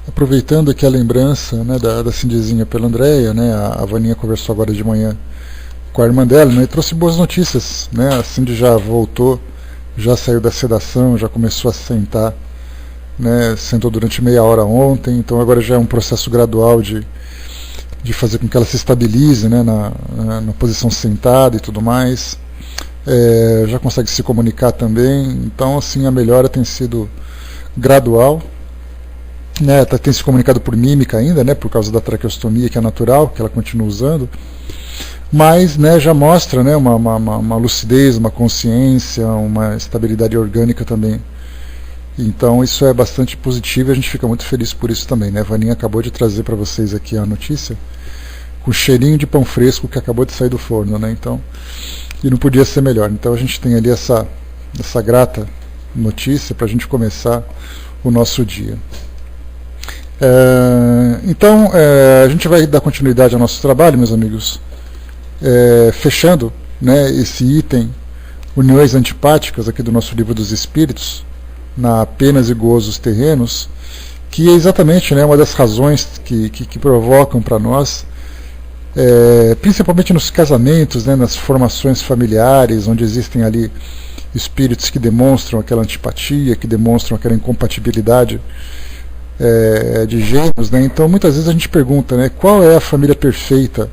aproveitando aqui a lembrança, né, da Cindizinha pela Andréia, né, a Vaninha conversou agora de manhã com a irmã dela, né, e trouxe boas notícias, né, a Cindy já voltou, já saiu da sedação, já começou a sentar, né, sentou durante meia hora ontem, então agora já é um processo gradual de fazer com que ela se estabilize, né, na posição sentada e tudo mais, já consegue se comunicar também, então assim a melhora tem sido gradual, né, tem se comunicado por mímica ainda, né, por causa da traqueostomia que é natural, que ela continua usando, mas, né, já mostra, né, uma lucidez, uma consciência, uma estabilidade orgânica também. Então isso é bastante positivo e a gente fica muito feliz por isso também, né? A Vaninha acabou de trazer para vocês aqui a notícia com cheirinho de pão fresco que acabou de sair do forno, né? Então, e não podia ser melhor. Então a gente tem ali essa grata notícia para a gente começar o nosso dia. Então a gente vai dar continuidade ao nosso trabalho, meus amigos, fechando, né, esse item Uniões Antipáticas aqui do nosso Livro dos Espíritos, na Penas e Gozos Terrenos, que é exatamente, né, uma das razões que provocam para nós, principalmente nos casamentos, né, nas formações familiares, onde existem ali espíritos que demonstram aquela antipatia, que demonstram aquela incompatibilidade de gêneros, né? Então muitas vezes a gente pergunta, né, qual é a família perfeita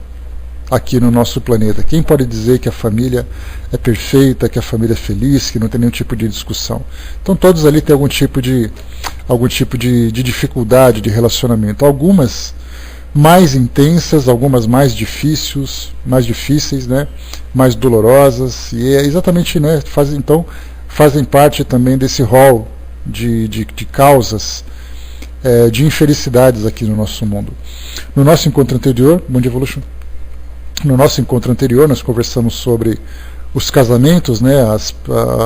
aqui no nosso planeta? Quem pode dizer que a família é perfeita, que a família é feliz, que não tem nenhum tipo de discussão? Então todos ali têm algum tipo de dificuldade de relacionamento. Algumas mais intensas, algumas mais difíceis, né, mais dolorosas, e é exatamente, né, fazem parte também desse rol de causas de infelicidades aqui no nosso mundo. No nosso encontro anterior, Bom Dia Evolution, no nosso encontro anterior nós conversamos sobre os casamentos, né,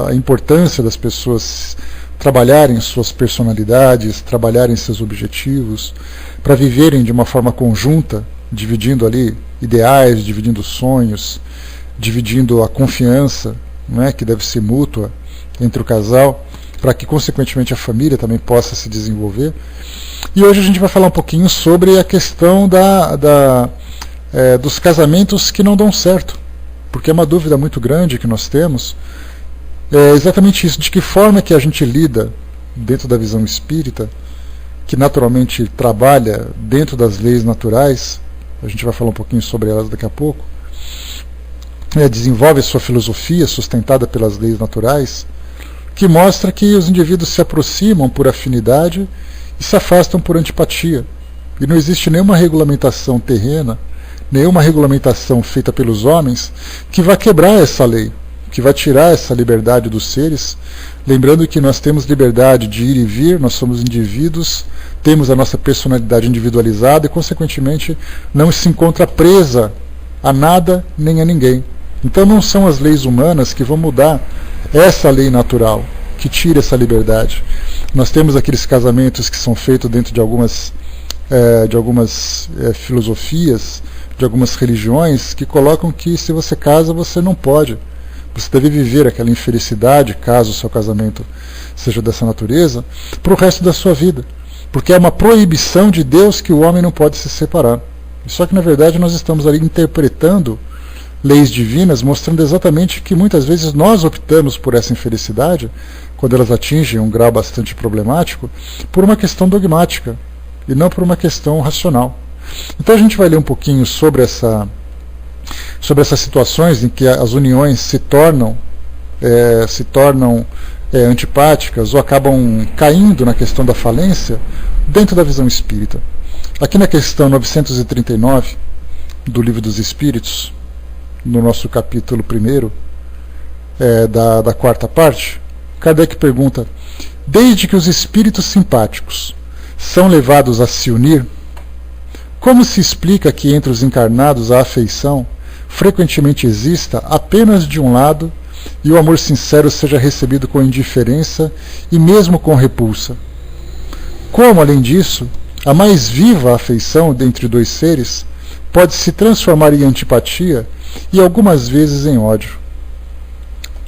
a importância das pessoas trabalharem suas personalidades, trabalharem seus objetivos, para viverem de uma forma conjunta, dividindo ali ideais, dividindo sonhos, dividindo a confiança, né, que deve ser mútua entre o casal, para que consequentemente a família também possa se desenvolver. E hoje a gente vai falar um pouquinho sobre a questão dos casamentos que não dão certo, porque é uma dúvida muito grande que nós temos, exatamente isso, de que forma que a gente lida dentro da visão espírita, que naturalmente trabalha dentro das leis naturais, a gente vai falar um pouquinho sobre elas daqui a pouco, desenvolve a sua filosofia sustentada pelas leis naturais, que mostra que os indivíduos se aproximam por afinidade e se afastam por antipatia, e não existe nenhuma regulamentação terrena, nenhuma regulamentação feita pelos homens que vai quebrar essa lei, que vai tirar essa liberdade dos seres, lembrando que nós temos liberdade de ir e vir, nós somos indivíduos, temos a nossa personalidade individualizada e consequentemente não se encontra presa a nada nem a ninguém. Então não são as leis humanas que vão mudar essa lei natural, que tira essa liberdade. Nós temos aqueles casamentos que são feitos dentro de algumas filosofias, de algumas religiões, que colocam que se você casa, você não pode. Você deve viver aquela infelicidade, caso o seu casamento seja dessa natureza, para o resto da sua vida. Porque é uma proibição de Deus que o homem não pode se separar. Só que na verdade nós estamos ali interpretando leis divinas, mostrando exatamente que muitas vezes nós optamos por essa infelicidade, quando elas atingem um grau bastante problemático, por uma questão dogmática, e não por uma questão racional. Então a gente vai ler um pouquinho sobre essas situações em que as uniões se tornam antipáticas ou acabam caindo na questão da falência dentro da visão espírita. Aqui na questão 939 do Livro dos Espíritos, no nosso capítulo 1, da quarta parte, Kardec pergunta: desde que os espíritos simpáticos são levados a se unir, como se explica que entre os encarnados a afeição frequentemente exista apenas de um lado e o amor sincero seja recebido com indiferença e mesmo com repulsa? Como, além disso, a mais viva afeição dentre dois seres pode se transformar em antipatia e algumas vezes em ódio?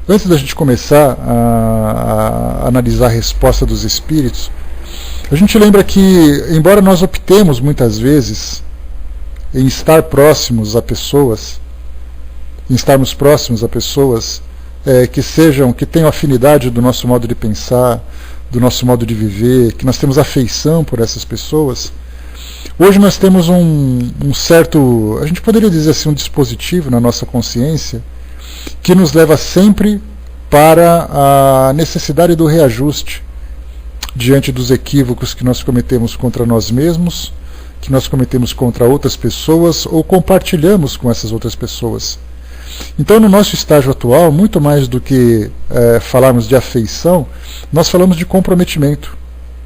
Antes da gente começar a analisar a resposta dos espíritos, A gente lembra que, embora nós optemos muitas vezes em estar próximos a pessoas, em estarmos próximos a pessoas que tenham afinidade do nosso modo de pensar, do nosso modo de viver, que nós temos afeição por essas pessoas, hoje nós temos um certo, a gente poderia dizer assim, um dispositivo na nossa consciência que nos leva sempre para a necessidade do reajuste diante dos equívocos que nós cometemos contra nós mesmos, que nós cometemos contra outras pessoas ou compartilhamos com essas outras pessoas. Então, no nosso estágio atual, muito mais do que falarmos de afeição, nós falamos de comprometimento,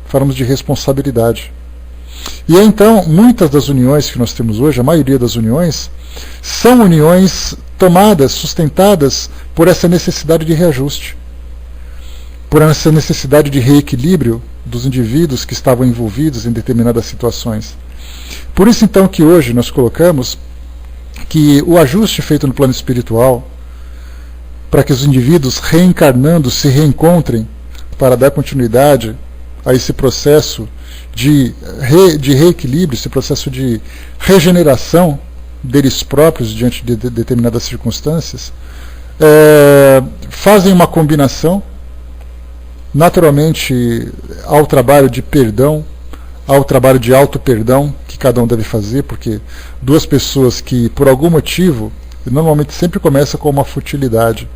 falamos de responsabilidade. E então, muitas das uniões que nós temos hoje, a maioria das uniões, são uniões tomadas, sustentadas por essa necessidade de reajuste, por essa necessidade de reequilíbrio dos indivíduos que estavam envolvidos em determinadas situações. Por isso, então, que hoje nós colocamos que o ajuste feito no plano espiritual, para que os indivíduos reencarnando se reencontrem para dar continuidade a esse processo de reequilíbrio, esse processo de regeneração deles próprios diante de determinadas circunstâncias, fazem uma combinação, naturalmente, ao trabalho de perdão, ao trabalho de auto-perdão que cada um deve fazer, porque duas pessoas que, por algum motivo, normalmente sempre começa com uma futilidade,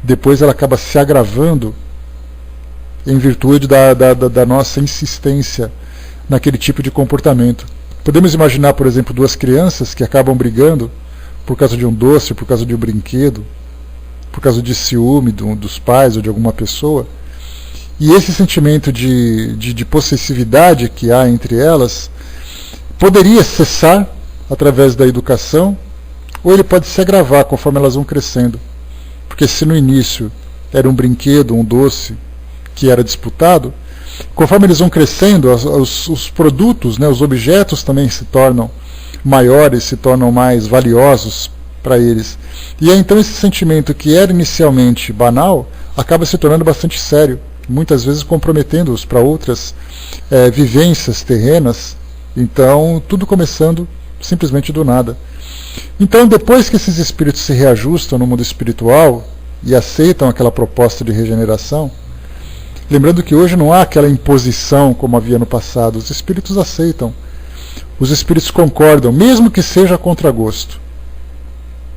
depois ela acaba se agravando em virtude da nossa insistência naquele tipo de comportamento. Podemos imaginar, por exemplo, duas crianças que acabam brigando por causa de um doce, por causa de um brinquedo, por causa de ciúme dos pais ou de alguma pessoa. E esse sentimento de possessividade que há entre elas poderia cessar através da educação, ou ele pode se agravar conforme elas vão crescendo. Porque se no início era um brinquedo, um doce que era disputado, conforme eles vão crescendo, os produtos, os objetos também se tornam maiores, se tornam mais valiosos para eles. E aí, então esse sentimento que era inicialmente banal acaba se tornando bastante sério, muitas vezes comprometendo-os para outras vivências terrenas. Então, tudo começando simplesmente do nada. Então, depois que esses espíritos se reajustam no mundo espiritual e aceitam aquela proposta de regeneração, lembrando que hoje não há aquela imposição como havia no passado, os espíritos aceitam, os espíritos concordam, mesmo que seja a contragosto.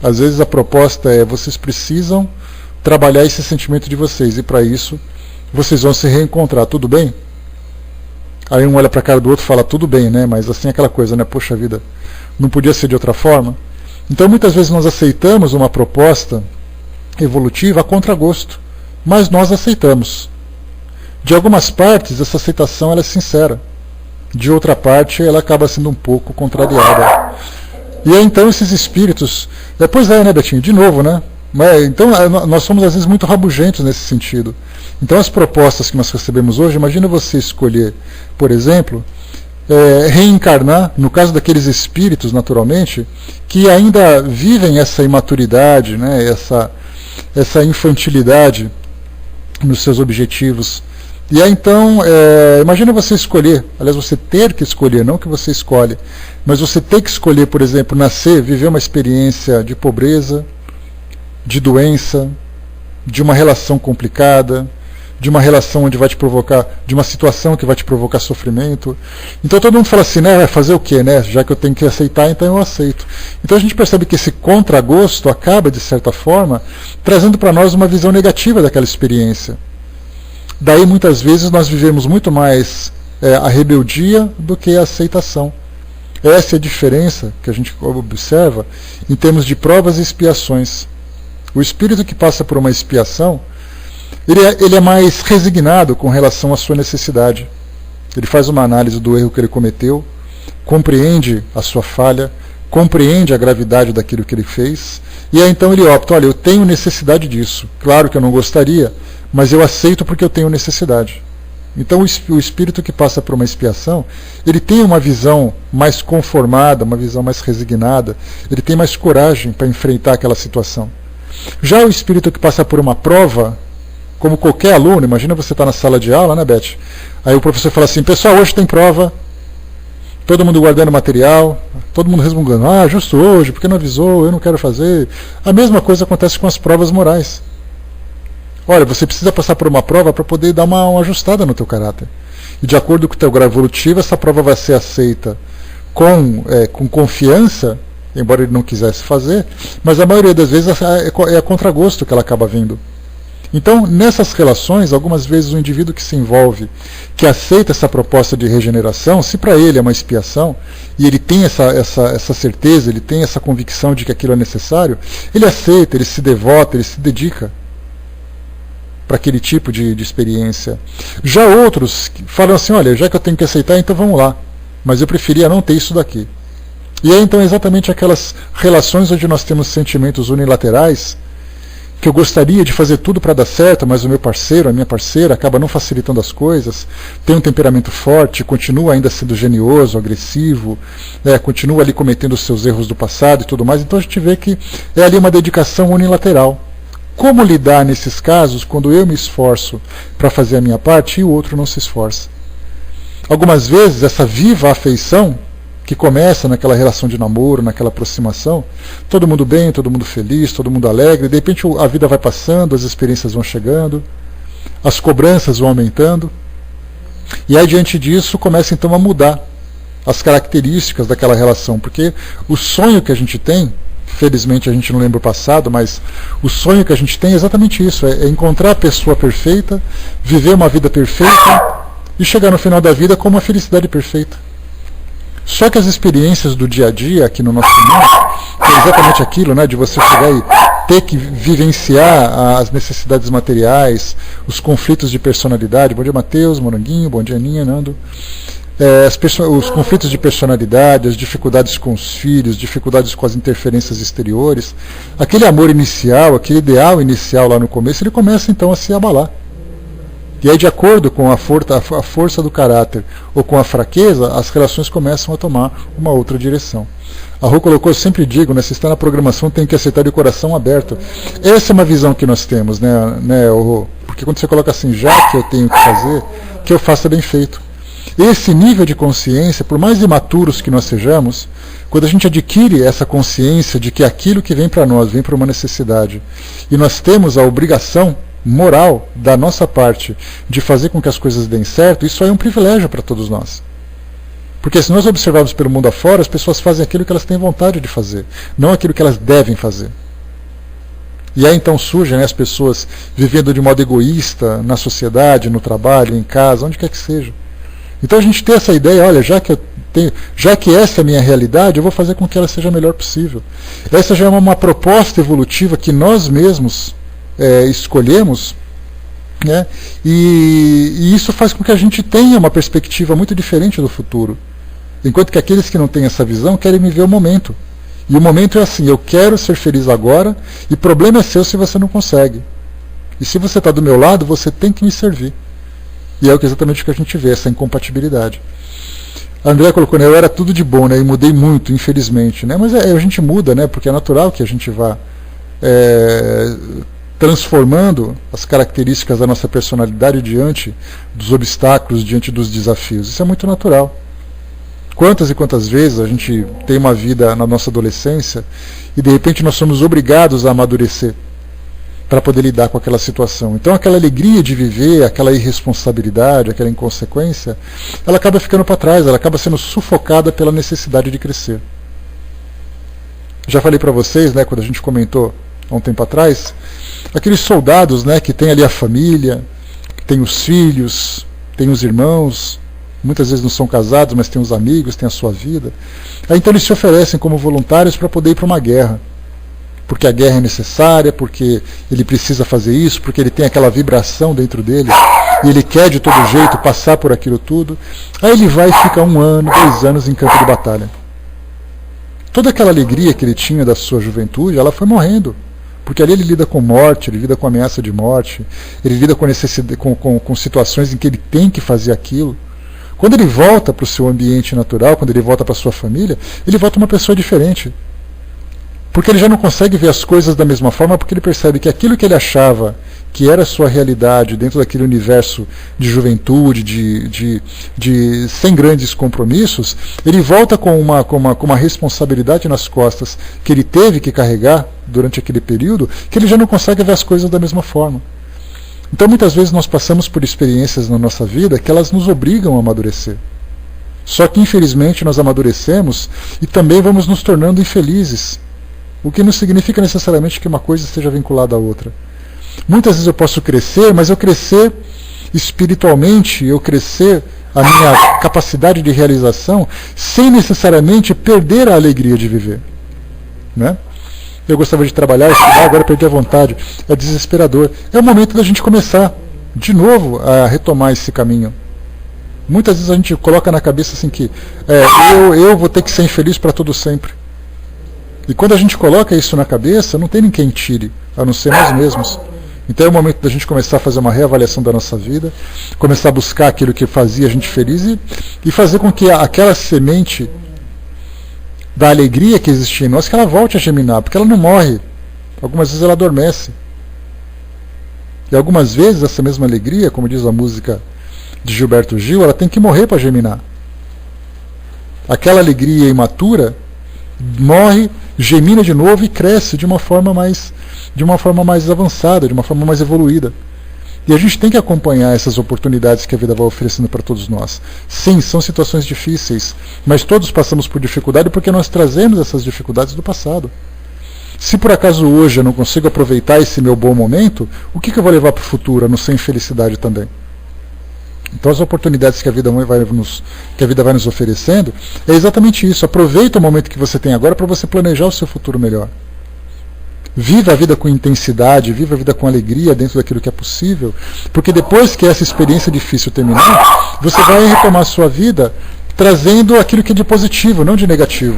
Às vezes a proposta é: vocês precisam trabalhar esse sentimento de vocês, e para isso vocês vão se reencontrar, tudo bem? Aí um olha para a cara do outro e fala: tudo bem, né? Mas assim aquela coisa, né? Poxa vida, não podia ser de outra forma? Então muitas vezes nós aceitamos uma proposta evolutiva a contragosto, mas nós aceitamos. De algumas partes essa aceitação ela é sincera, de outra parte ela acaba sendo um pouco contrariada. E aí então esses espíritos, depois né Betinho, de novo, né? Então nós somos às vezes muito rabugentos nesse sentido. Então as propostas que nós recebemos hoje, imagina você escolher, por exemplo, reencarnar, no caso daqueles espíritos naturalmente, que ainda vivem essa imaturidade, né, essa infantilidade nos seus objetivos. E aí então, imagina você escolher, aliás você ter que escolher, não que você escolhe, mas você ter que escolher, por exemplo, nascer, viver uma experiência de pobreza, de doença, de uma relação complicada, de uma relação onde vai te provocar, de uma situação que vai te provocar sofrimento. Então todo mundo fala assim, né, vai fazer o quê, né? Já que eu tenho que aceitar, então eu aceito. Então a gente percebe que esse contragosto acaba, de certa forma, trazendo para nós uma visão negativa daquela experiência. Daí muitas vezes nós vivemos muito mais a rebeldia do que a aceitação. Essa é a diferença que a gente observa em termos de provas e expiações. O espírito que passa por uma expiação, ele é mais resignado com relação à sua necessidade. Ele faz uma análise do erro que ele cometeu, compreende a sua falha, compreende a gravidade daquilo que ele fez, e aí então ele opta: olha, eu tenho necessidade disso. Claro que eu não gostaria, mas eu aceito porque eu tenho necessidade. Então o espírito que passa por uma expiação, ele tem uma visão mais conformada, uma visão mais resignada, ele tem mais coragem para enfrentar aquela situação. Já o espírito que passa por uma prova, como qualquer aluno, imagina você estar na sala de aula, né, Beth? Aí o professor fala assim, pessoal, hoje tem prova, todo mundo guardando material, todo mundo resmungando, justo hoje, porque não avisou, eu não quero fazer. A mesma coisa acontece com as provas morais. Olha, você precisa passar por uma prova para poder dar uma ajustada no teu caráter. E de acordo com o teu grau evolutivo, essa prova vai ser aceita com confiança, embora ele não quisesse fazer, mas a maioria das vezes é a contragosto que ela acaba vindo. Então, nessas relações, algumas vezes o indivíduo que se envolve, que aceita essa proposta de regeneração, se para ele é uma expiação, e ele tem essa certeza, ele tem essa convicção de que aquilo é necessário, ele aceita, ele se devota, ele se dedica para aquele tipo de experiência. Já outros falam assim, olha, já que eu tenho que aceitar, então vamos lá, mas eu preferia não ter isso daqui. E é então exatamente aquelas relações onde nós temos sentimentos unilaterais, que eu gostaria de fazer tudo para dar certo, mas o meu parceiro, a minha parceira, acaba não facilitando as coisas, tem um temperamento forte, continua ainda sendo genioso, agressivo, continua ali cometendo os seus erros do passado e tudo mais, então a gente vê que é ali uma dedicação unilateral. Como lidar nesses casos quando eu me esforço para fazer a minha parte e o outro não se esforça? Algumas vezes essa viva afeição que começa naquela relação de namoro, naquela aproximação, todo mundo bem, todo mundo feliz, todo mundo alegre, de repente a vida vai passando, as experiências vão chegando, as cobranças vão aumentando, e aí diante disso começa então a mudar as características daquela relação, porque o sonho que a gente tem, felizmente a gente não lembra o passado, mas o sonho que a gente tem é exatamente isso, é encontrar a pessoa perfeita, viver uma vida perfeita e chegar no final da vida com uma felicidade perfeita. Só que as experiências do dia a dia aqui no nosso mundo, que é exatamente aquilo, né, de você chegar e ter que vivenciar as necessidades materiais, os conflitos de personalidade. Bom dia, Matheus, Moranguinho, bom dia, Aninha, Nando. Os conflitos de personalidade, as dificuldades com os filhos, dificuldades com as interferências exteriores. Aquele amor inicial, aquele ideal inicial lá no começo, ele começa então a se abalar. E aí, de acordo com a força do caráter ou com a fraqueza, as relações começam a tomar uma outra direção. A Rô colocou, eu sempre digo, se está na programação, tem que aceitar de coração aberto. Essa é uma visão que nós temos, né, Rô? Porque quando você coloca assim, já que eu tenho que fazer, que eu faça bem feito. Esse nível de consciência, por mais imaturos que nós sejamos, quando a gente adquire essa consciência de que aquilo que vem para nós, vem para uma necessidade, e nós temos a obrigação moral da nossa parte de fazer com que as coisas deem certo, isso é um privilégio para todos nós. Porque se nós observarmos pelo mundo afora, as pessoas fazem aquilo que elas têm vontade de fazer, não aquilo que elas devem fazer. E aí então surgem as pessoas vivendo de modo egoísta na sociedade, no trabalho, em casa, onde quer que seja. Então a gente tem essa ideia, olha, já que essa é a minha realidade, eu vou fazer com que ela seja a melhor possível. Essa já é uma proposta evolutiva que nós mesmos escolhemos, né? E isso faz com que a gente tenha uma perspectiva muito diferente do futuro. Enquanto que aqueles que não têm essa visão querem viver o momento. E o momento é assim, eu quero ser feliz agora, e problema é seu se você não consegue. E se você está do meu lado, você tem que me servir. E é exatamente o que a gente vê, essa incompatibilidade. A André colocou, eu era tudo de bom, e mudei muito, infelizmente. Mas a gente muda, porque é natural que a gente vá transformando as características da nossa personalidade diante dos obstáculos, diante dos desafios. Isso é muito natural. Quantas e quantas vezes a gente tem uma vida na nossa adolescência e de repente nós somos obrigados a amadurecer para poder lidar com aquela situação. Então aquela alegria de viver, aquela irresponsabilidade, aquela inconsequência, ela acaba ficando para trás, ela acaba sendo sufocada pela necessidade de crescer. Já falei para vocês, quando a gente comentou há um tempo atrás, aqueles soldados, que tem ali a família, que tem os filhos, tem os irmãos, muitas vezes não são casados, mas tem os amigos, tem a sua vida. Aí então eles se oferecem como voluntários para poder ir para uma guerra. Porque a guerra é necessária, porque ele precisa fazer isso, porque ele tem aquela vibração dentro dele, e ele quer de todo jeito passar por aquilo tudo. Aí ele vai e fica 1 ano, 2 anos em campo de batalha. Toda aquela alegria que ele tinha da sua juventude, ela foi morrendo. Porque ali ele lida com morte, ele lida com ameaça de morte, ele lida com necessidade, com situações em que ele tem que fazer aquilo. Quando ele volta para o seu ambiente natural, quando ele volta para a sua família, ele volta uma pessoa diferente. Porque ele já não consegue ver as coisas da mesma forma, porque ele percebe que aquilo que ele achava que era a sua realidade dentro daquele universo de juventude, sem grandes compromissos, ele volta com uma responsabilidade nas costas que ele teve que carregar durante aquele período, que ele já não consegue ver as coisas da mesma forma. Então muitas vezes nós passamos por experiências na nossa vida que elas nos obrigam a amadurecer. Só que infelizmente nós amadurecemos e também vamos nos tornando infelizes, o que não significa necessariamente que uma coisa esteja vinculada à outra. Muitas vezes eu posso crescer, mas eu crescer espiritualmente, eu crescer a minha capacidade de realização, sem necessariamente perder a alegria de viver. Né? Eu gostava de trabalhar, estudar, agora perdi a vontade. É desesperador. É o momento da gente começar, de novo, a retomar esse caminho. Muitas vezes a gente coloca na cabeça assim que eu vou ter que ser infeliz para todo sempre. E quando a gente coloca isso na cabeça, não tem ninguém que tire, a não ser nós mesmos. Então é o momento da gente começar a fazer uma reavaliação da nossa vida, começar a buscar aquilo que fazia a gente feliz e fazer com que aquela semente da alegria que existia em nós, que ela volte a germinar, porque ela não morre. Algumas vezes ela adormece. E algumas vezes essa mesma alegria, como diz a música de Gilberto Gil, ela tem que morrer para germinar. Aquela alegria imatura morre, germina de novo e cresce de uma forma mais avançada, de uma forma mais evoluída. E a gente tem que acompanhar essas oportunidades que a vida vai oferecendo para todos nós. Sim, são situações difíceis, mas todos passamos por dificuldade porque nós trazemos essas dificuldades do passado. Se por acaso hoje eu não consigo aproveitar esse meu bom momento, o que eu vou levar para o futuro, a não ser infelicidade também? Então as oportunidades que a vida vai nos oferecendo é exatamente isso. Aproveita o momento que você tem agora para você planejar o seu futuro melhor. Viva a vida com intensidade, viva a vida com alegria dentro daquilo que é possível, porque depois que essa experiência difícil terminar, você vai retomar a sua vida trazendo aquilo que é de positivo, não de negativo.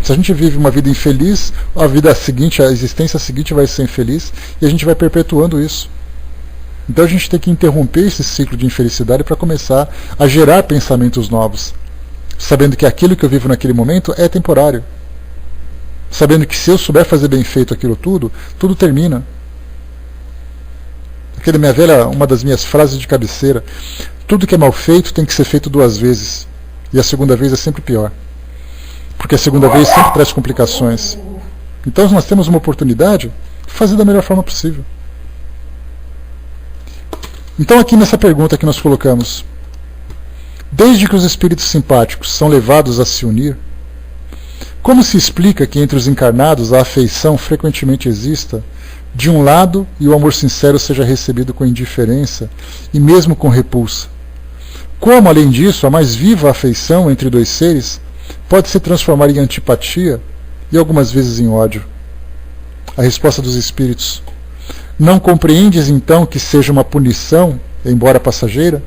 Se a gente vive uma vida infeliz, a vida seguinte, a existência seguinte vai ser infeliz e a gente vai perpetuando isso. Então a gente tem que interromper esse ciclo de infelicidade para começar a gerar pensamentos novos, sabendo que aquilo que eu vivo naquele momento é temporário. Sabendo que se eu souber fazer bem feito aquilo tudo termina. Uma das minhas frases de cabeceira: tudo que é mal feito tem que ser feito 2 vezes. E a segunda vez é sempre pior. Porque a segunda vez sempre traz complicações. Então nós temos uma oportunidade de fazer da melhor forma possível. Então aqui nessa pergunta que nós colocamos: desde que os espíritos simpáticos são levados a se unir, como se explica que entre os encarnados a afeição frequentemente exista de um lado e o amor sincero seja recebido com indiferença e mesmo com repulsa? Como, além disso, a mais viva afeição entre 2 seres pode se transformar em antipatia e algumas vezes em ódio? A resposta dos espíritos: não compreendes então que seja uma punição, embora passageira?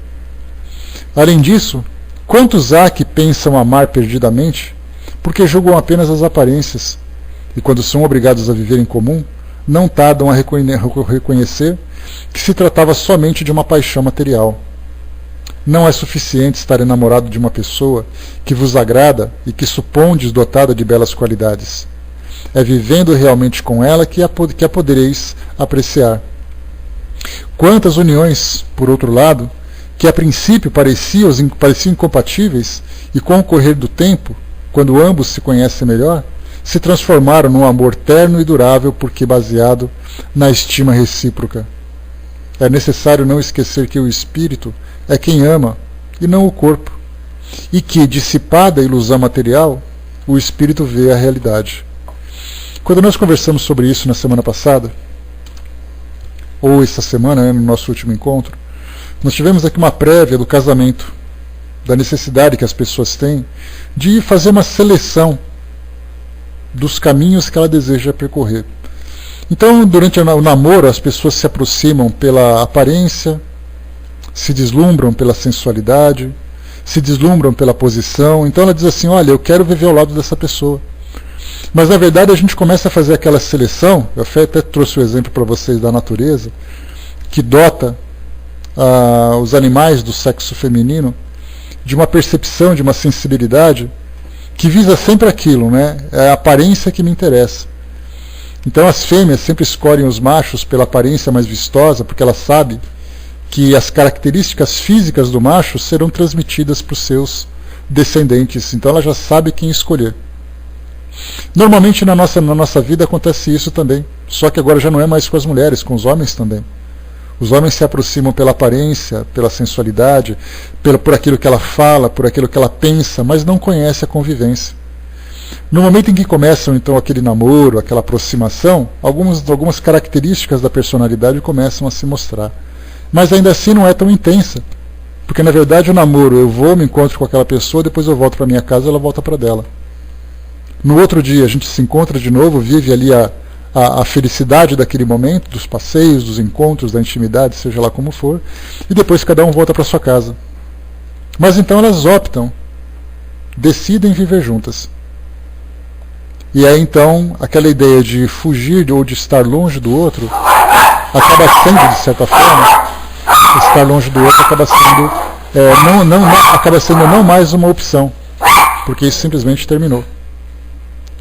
Além disso, quantos há que pensam amar perdidamente, porque julgam apenas as aparências, e quando são obrigados a viver em comum, não tardam a reconhecer que se tratava somente de uma paixão material. Não é suficiente estar enamorado de uma pessoa que vos agrada e que supondes dotada de belas qualidades. É vivendo realmente com ela que a podereis apreciar. Quantas uniões, por outro lado, que a princípio pareciam incompatíveis, e com o correr do tempo, quando ambos se conhecem melhor, se transformaram num amor terno e durável porque baseado na estima recíproca. É necessário não esquecer que o espírito é quem ama e não o corpo, e que, dissipada a ilusão material, o espírito vê a realidade. Quando nós conversamos sobre isso na semana passada, ou esta semana, no nosso último encontro, nós tivemos aqui uma prévia do casamento, da necessidade que as pessoas têm de fazer uma seleção dos caminhos que ela deseja percorrer. Então, durante o namoro, as pessoas se aproximam pela aparência, se deslumbram pela sensualidade, se deslumbram pela posição. Então ela diz assim: olha, eu quero viver ao lado dessa pessoa. Mas na verdade a gente começa a fazer aquela seleção. Eu até trouxe o exemplo para vocês da natureza, que dota os animais do sexo feminino de uma percepção, de uma sensibilidade que visa sempre aquilo, né? É a aparência que me interessa. Então as fêmeas sempre escolhem os machos pela aparência mais vistosa, porque ela sabe que as características físicas do macho serão transmitidas para os seus descendentes. Então ela já sabe quem escolher. Normalmente na nossa vida acontece isso também, só que agora já não é mais com as mulheres, com os homens também. Os homens se aproximam pela aparência, pela sensualidade, por aquilo que ela fala, por aquilo que ela pensa, mas não conhece a convivência. No momento em que começam então aquele namoro, aquela aproximação, algumas características da personalidade começam a se mostrar. Mas ainda assim não é tão intensa, porque na verdade o namoro, eu vou, me encontro com aquela pessoa, depois eu volto para minha casa e ela volta para dela. No outro dia a gente se encontra de novo, vive ali a felicidade daquele momento, dos passeios, dos encontros, da intimidade, seja lá como for, e depois cada um volta para sua casa. Mas então elas optam, decidem viver juntas. E aí então aquela ideia de fugir ou de estar longe do outro acaba sendo, de certa forma, estar longe do outro acaba sendo acaba sendo não mais uma opção, porque isso simplesmente terminou.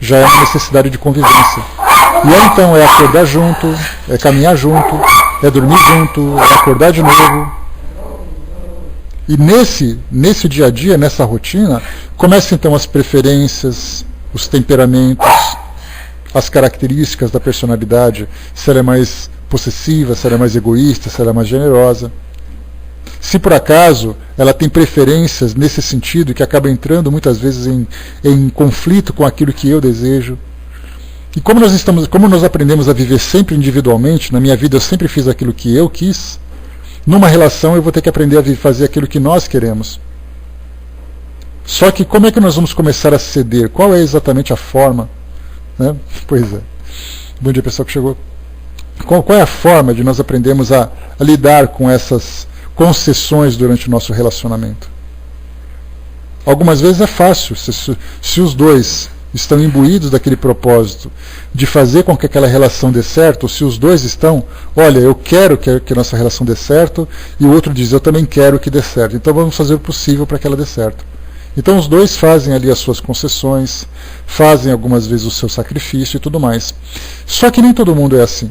Já é uma necessidade de convivência. E aí então é acordar junto, é caminhar junto, é dormir junto, é acordar de novo. E nesse dia a dia, nessa rotina, começam então as preferências, os temperamentos, as características da personalidade, se ela é mais possessiva, se ela é mais egoísta, se ela é mais generosa. Se por acaso ela tem preferências nesse sentido, que acaba entrando muitas vezes em conflito com aquilo que eu desejo. E como nós aprendemos a viver sempre individualmente, na minha vida eu sempre fiz aquilo que eu quis, numa relação eu vou ter que aprender a fazer aquilo que nós queremos. Só que como é que nós vamos começar a ceder? Qual é exatamente a forma? Né? Pois é. Bom dia, pessoal que chegou. Qual é a forma de nós aprendermos a lidar com essas concessões durante o nosso relacionamento? Algumas vezes é fácil, se os dois estão imbuídos daquele propósito de fazer com que aquela relação dê certo, se os dois estão, olha, eu quero que a nossa relação dê certo, e o outro diz, eu também quero que dê certo, então vamos fazer o possível para que ela dê certo. Então os dois fazem ali as suas concessões, fazem algumas vezes o seu sacrifício e tudo mais. Só que nem todo mundo é assim.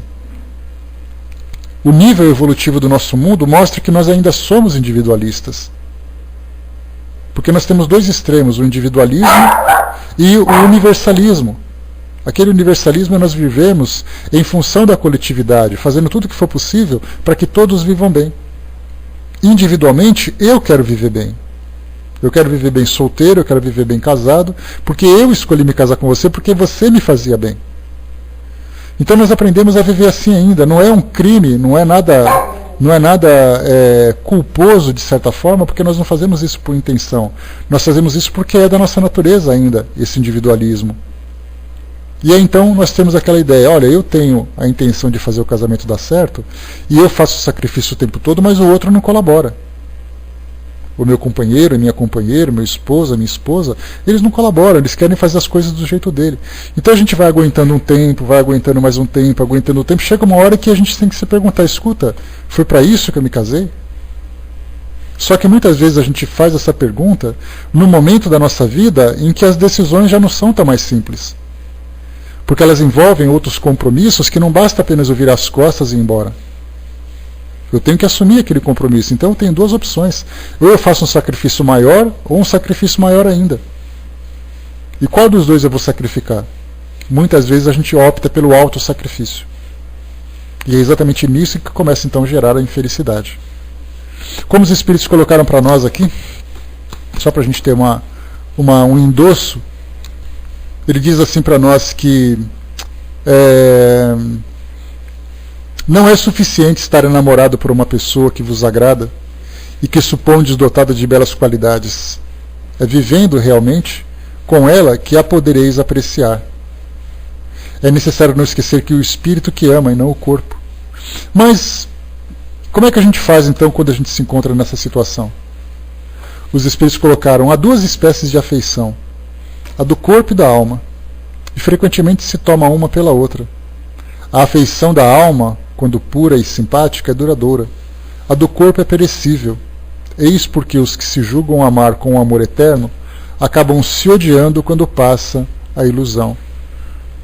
O nível evolutivo do nosso mundo mostra que nós ainda somos individualistas. Porque nós temos dois extremos, o individualismo e o universalismo. Aquele universalismo nós vivemos em função da coletividade, fazendo tudo o que for possível para que todos vivam bem. Individualmente, eu quero viver bem. Eu quero viver bem solteiro, eu quero viver bem casado, porque eu escolhi me casar com você, porque você me fazia bem. Então nós aprendemos a viver assim ainda. Não é um crime, não é nada culposo de certa forma, porque nós não fazemos isso por intenção. Nós fazemos isso porque é da nossa natureza ainda, esse individualismo. E aí então nós temos aquela ideia, olha, eu tenho a intenção de fazer o casamento dar certo, e eu faço o sacrifício o tempo todo, mas o outro não colabora. O meu companheiro, a minha companheira, meu esposo, a minha esposa, eles não colaboram, eles querem fazer as coisas do jeito dele. Então a gente vai aguentando um tempo, vai aguentando mais um tempo, aguentando um tempo, chega uma hora que a gente tem que se perguntar, escuta, foi para isso que eu me casei? Só que muitas vezes a gente faz essa pergunta no momento da nossa vida em que as decisões já não são tão mais simples. Porque elas envolvem outros compromissos que não basta apenas eu virar as costas e ir embora. Eu tenho que assumir aquele compromisso. Então eu tenho duas opções. Ou eu faço um sacrifício maior, ou um sacrifício maior ainda. E qual dos dois eu vou sacrificar? Muitas vezes a gente opta pelo autossacrifício. E é exatamente nisso que começa então a gerar a infelicidade. Como os Espíritos colocaram para nós aqui, só para a gente ter um endosso, ele diz assim para nós que não é suficiente estar enamorado por uma pessoa que vos agrada e que supõe desdotada de belas qualidades. É vivendo realmente com ela que a podereis apreciar. É necessário não esquecer que o espírito que ama e não o corpo. Mas como é que a gente faz então quando a gente se encontra nessa situação? Os Espíritos colocaram, há duas espécies de afeição, a do corpo e da alma, e frequentemente se toma uma pela outra. A afeição da alma, quando pura e simpática, é duradoura. A do corpo é perecível. Eis porque os que se julgam amar com um amor eterno acabam se odiando quando passa a ilusão.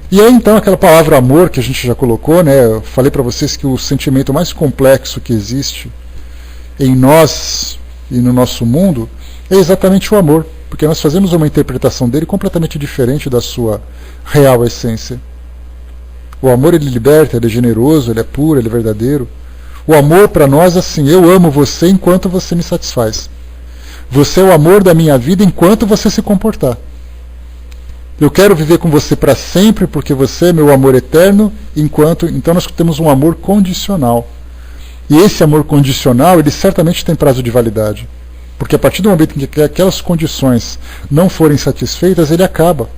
E aí então aquela palavra amor que a gente já colocou, né? Eu falei para vocês que o sentimento mais complexo que existe em nós e no nosso mundo é exatamente o amor, porque nós fazemos uma interpretação dele completamente diferente da sua real essência. O amor, ele liberta, ele é generoso, ele é puro, ele é verdadeiro. O amor para nós é assim: eu amo você enquanto você me satisfaz. Você é o amor da minha vida enquanto você se comportar. Eu quero viver com você para sempre porque você é meu amor eterno, então nós temos um amor condicional. E esse amor condicional, ele certamente tem prazo de validade. Porque a partir do momento em que aquelas condições não forem satisfeitas, ele acaba.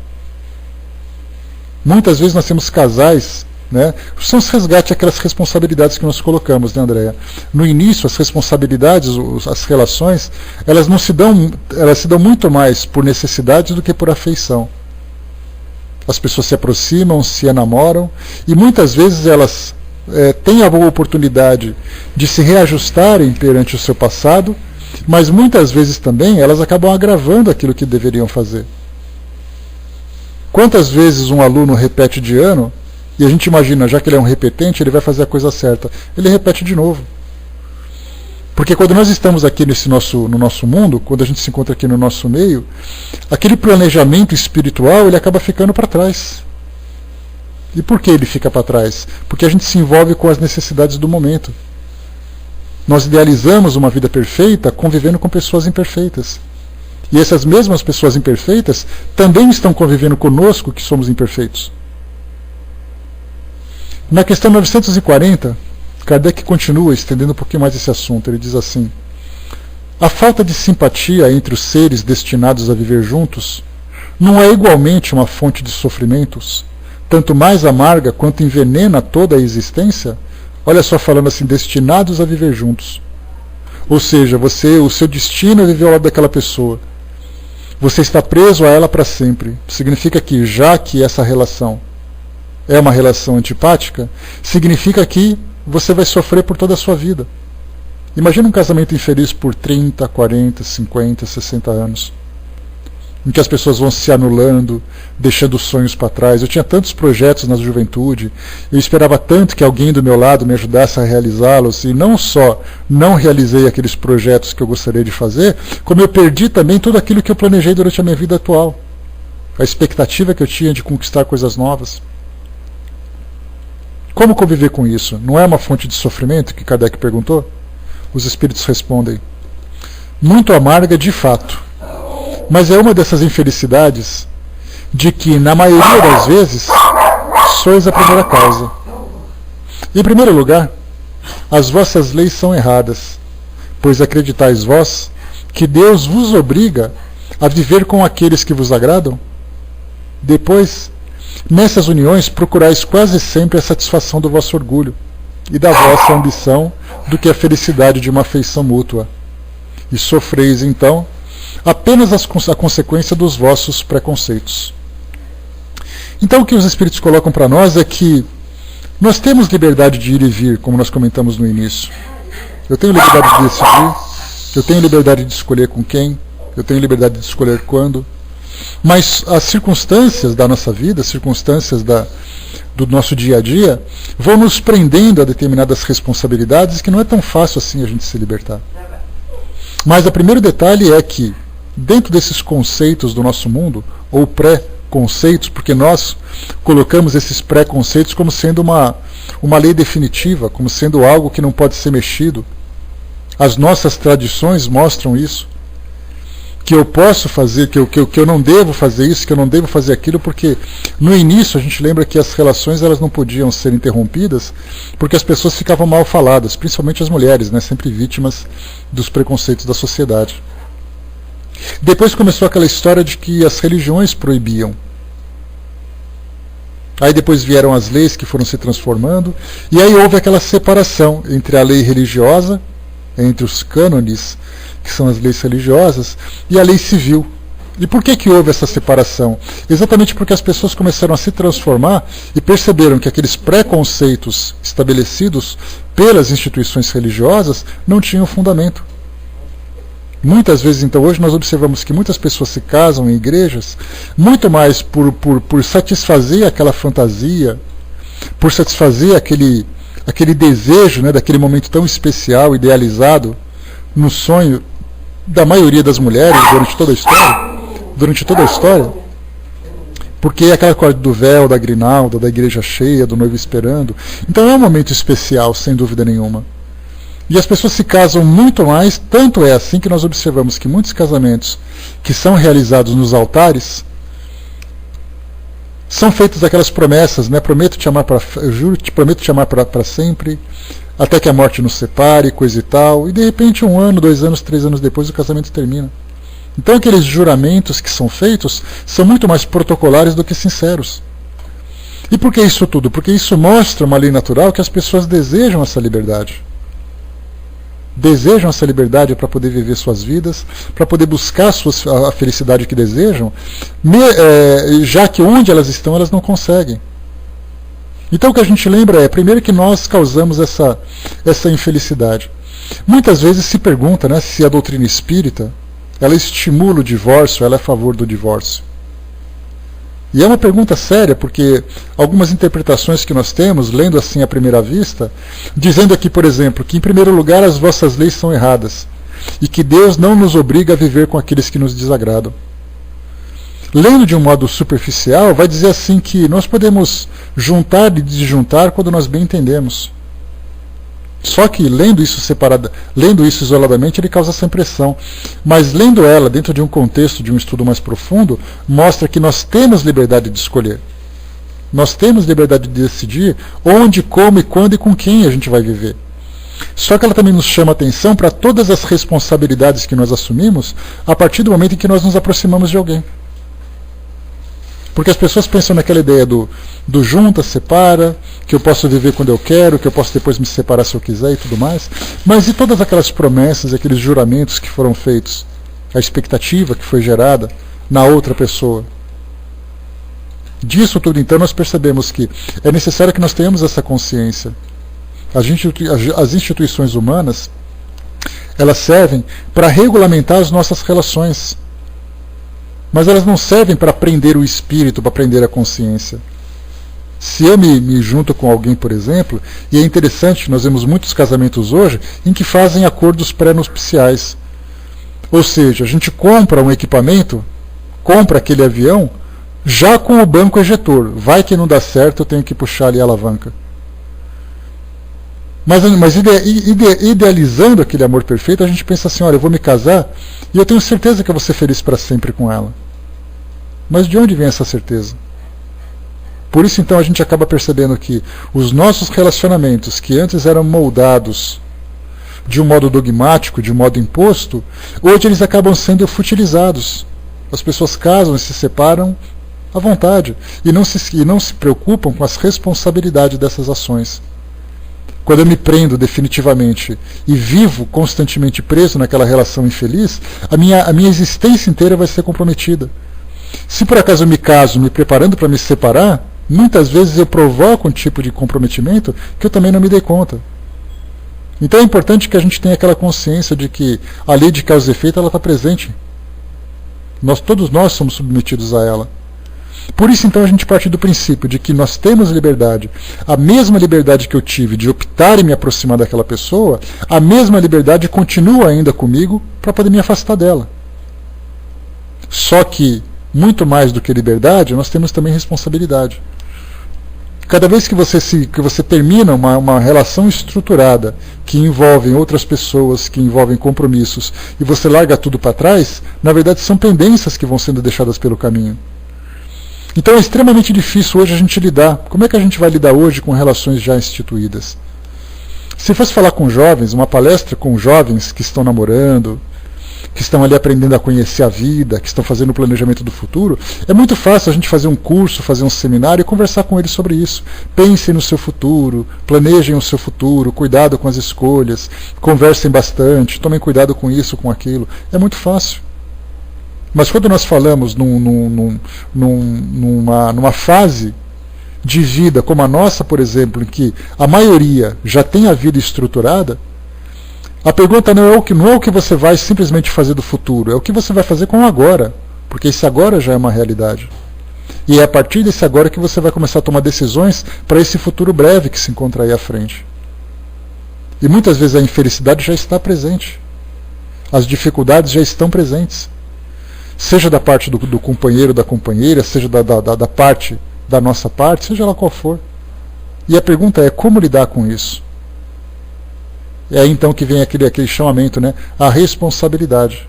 Muitas vezes nós temos casais, né? São os resgates aquelas responsabilidades que nós colocamos, né, Andréia? No início, as responsabilidades, as relações, elas se dão muito mais por necessidade do que por afeição. As pessoas se aproximam, se enamoram, e muitas vezes elas têm a boa oportunidade de se reajustarem perante o seu passado, mas muitas vezes também elas acabam agravando aquilo que deveriam fazer. Quantas vezes um aluno repete de ano, e a gente imagina, já que ele é um repetente, ele vai fazer a coisa certa. Ele repete de novo. Porque quando nós estamos aqui no nosso mundo, quando a gente se encontra aqui no nosso meio, aquele planejamento espiritual, ele acaba ficando para trás. E por que ele fica para trás? Porque a gente se envolve com as necessidades do momento. Nós idealizamos uma vida perfeita convivendo com pessoas imperfeitas. E essas mesmas pessoas imperfeitas também estão convivendo conosco, que somos imperfeitos. Na questão 940, Kardec continua estendendo um pouquinho mais esse assunto. Ele diz assim: a falta de simpatia entre os seres destinados a viver juntos não é igualmente uma fonte de sofrimentos, tanto mais amarga quanto envenena toda a existência? Olha só, falando assim, destinados a viver juntos. Ou seja, o seu destino é viver ao lado daquela pessoa. Você está preso a ela para sempre. Significa que, já que essa relação é uma relação antipática, significa que você vai sofrer por toda a sua vida. Imagina um casamento infeliz por 30, 40, 50, 60 anos, em que as pessoas vão se anulando, deixando os sonhos para trás. Eu tinha tantos projetos na juventude, eu esperava tanto que alguém do meu lado me ajudasse a realizá-los, e não só não realizei aqueles projetos que eu gostaria de fazer, como eu perdi também tudo aquilo que eu planejei durante a minha vida atual. A expectativa que eu tinha de conquistar coisas novas. Como conviver com isso? Não é uma fonte de sofrimento, que Kardec perguntou? Os espíritos respondem: muito amarga de fato, mas é uma dessas infelicidades de que, na maioria das vezes, sois a primeira causa. Em primeiro lugar, as vossas leis são erradas, pois acreditais vós que Deus vos obriga a viver com aqueles que vos agradam? Depois, nessas uniões procurais quase sempre a satisfação do vosso orgulho e da vossa ambição do que a felicidade de uma afeição mútua. E sofreis, então, apenas a consequência dos vossos preconceitos. Então o que os Espíritos colocam para nós é que nós temos liberdade de ir e vir, como nós comentamos no início. Eu tenho liberdade de decidir, eu tenho liberdade de escolher com quem, eu tenho liberdade de escolher quando. Mas as circunstâncias da nossa vida, as circunstâncias do nosso dia a dia, vão nos prendendo a determinadas responsabilidades que não é tão fácil assim a gente se libertar. Mas o primeiro detalhe é que, dentro desses conceitos do nosso mundo, ou pré-conceitos, porque nós colocamos esses pré-conceitos como sendo uma lei definitiva, como sendo algo que não pode ser mexido. As nossas tradições mostram isso. Que eu posso fazer, que eu não devo fazer isso, que eu não devo fazer aquilo, porque no início a gente lembra que as relações elas não podiam ser interrompidas, porque as pessoas ficavam mal faladas, principalmente as mulheres, né, sempre vítimas dos preconceitos da sociedade. Depois começou aquela história de que as religiões proibiam. Aí depois vieram as leis que foram se transformando, e aí houve aquela separação entre a lei religiosa, entre os cânones, que são as leis religiosas, e a lei civil. E por que houve essa separação? Exatamente porque as pessoas começaram a se transformar e perceberam que aqueles preconceitos estabelecidos pelas instituições religiosas não tinham fundamento. Muitas vezes, então, hoje nós observamos que muitas pessoas se casam em igrejas muito mais por satisfazer aquela fantasia, por satisfazer aquele desejo, né, daquele momento tão especial, idealizado, no sonho da maioria das mulheres durante toda a história, porque é aquela coisa do véu, da grinalda, da igreja cheia, do noivo esperando. Então é um momento especial, sem dúvida nenhuma. E as pessoas se casam muito mais, tanto é assim que nós observamos que muitos casamentos que são realizados nos altares são feitas aquelas promessas, né? Prometo te amar eu juro, prometo te amar para sempre, até que a morte nos separe, coisa e tal. E de repente 1 ano, 2 anos, 3 anos depois o casamento termina. Então aqueles juramentos que são feitos são muito mais protocolares do que sinceros. E por que isso tudo? Porque isso mostra uma lei natural que as pessoas desejam essa liberdade. Desejam essa liberdade para poder viver suas vidas, para poder buscar a felicidade que desejam, já que onde elas estão elas não conseguem. Então o que a gente lembra é, primeiro, que nós causamos essa infelicidade. Muitas vezes se pergunta, né, se a doutrina espírita ela estimula o divórcio, ela é a favor do divórcio. E é uma pergunta séria, porque algumas interpretações que nós temos, lendo assim à primeira vista, dizendo aqui, por exemplo, que em primeiro lugar as vossas leis são erradas, e que Deus não nos obriga a viver com aqueles que nos desagradam. Lendo de um modo superficial, vai dizer assim que nós podemos juntar e desjuntar quando nós bem entendemos. Só que lendo isso isoladamente, ele causa essa impressão. Mas lendo ela dentro de um contexto, de um estudo mais profundo, mostra que nós temos liberdade de escolher. Nós temos liberdade de decidir onde, como, e quando e com quem a gente vai viver. Só que ela também nos chama a atenção para todas as responsabilidades que nós assumimos a partir do momento em que nós nos aproximamos de alguém. Porque as pessoas pensam naquela ideia do junta, separa, que eu posso viver quando eu quero, que eu posso depois me separar se eu quiser e tudo mais. Mas e todas aquelas promessas, aqueles juramentos que foram feitos? A expectativa que foi gerada na outra pessoa? Disso tudo, então, nós percebemos que é necessário que nós tenhamos essa consciência. As instituições humanas, elas servem para regulamentar as nossas relações. Mas elas não servem para prender o espírito, para prender a consciência. Se eu me junto com alguém, por exemplo, e é interessante, nós vemos muitos casamentos hoje em que fazem acordos pré-nupciais. Ou seja, a gente compra um equipamento, compra aquele avião, já com o banco ejetor. Vai que não dá certo, eu tenho que puxar ali a alavanca. Mas idealizando aquele amor perfeito, a gente pensa assim, olha, eu vou me casar e eu tenho certeza que eu vou ser feliz para sempre com ela. Mas de onde vem essa certeza? Por isso, então, a gente acaba percebendo que os nossos relacionamentos, que antes eram moldados de um modo dogmático, de um modo imposto, hoje eles acabam sendo futilizados. As pessoas casam e se separam à vontade e não se preocupam com as responsabilidades dessas ações. Quando eu me prendo definitivamente e vivo constantemente preso naquela relação infeliz, a minha existência inteira vai ser comprometida. Se por acaso eu me caso me preparando para me separar, muitas vezes eu provoco um tipo de comprometimento que eu também não me dei conta. Então é importante que a gente tenha aquela consciência de que a lei de causa e efeito está presente. Todos nós somos submetidos a ela. Por isso, então, a gente parte do princípio de que nós temos liberdade, a mesma liberdade que eu tive de optar e me aproximar daquela pessoa, a mesma liberdade continua ainda comigo para poder me afastar dela. Só que, muito mais do que liberdade, nós temos também responsabilidade. Cada vez que você termina uma relação estruturada, que envolve outras pessoas, que envolvem compromissos, e você larga tudo para trás, na verdade são pendências que vão sendo deixadas pelo caminho. Então é extremamente difícil hoje a gente lidar. Como é que a gente vai lidar hoje com relações já instituídas? Se fosse falar com jovens, uma palestra com jovens que estão namorando, que estão ali aprendendo a conhecer a vida, que estão fazendo o planejamento do futuro, é muito fácil a gente fazer um curso, fazer um seminário e conversar com eles sobre isso. Pensem no seu futuro, planejem o seu futuro, cuidado com as escolhas, conversem bastante, tomem cuidado com isso, com aquilo. É muito fácil. Mas quando nós falamos numa fase de vida como a nossa, por exemplo, em que a maioria já tem a vida estruturada, A pergunta não é o que você vai simplesmente fazer do futuro, é o que você vai fazer com o agora, porque esse agora já é uma realidade. E é a partir desse agora que você vai começar a tomar decisões para esse futuro breve que se encontra aí à frente. E muitas vezes a infelicidade já está presente. As dificuldades já estão presentes. Seja da parte do companheiro, da companheira, seja da parte da nossa parte, seja lá qual for. E a pergunta é como lidar com isso? É aí então que vem aquele chamamento, né? A responsabilidade.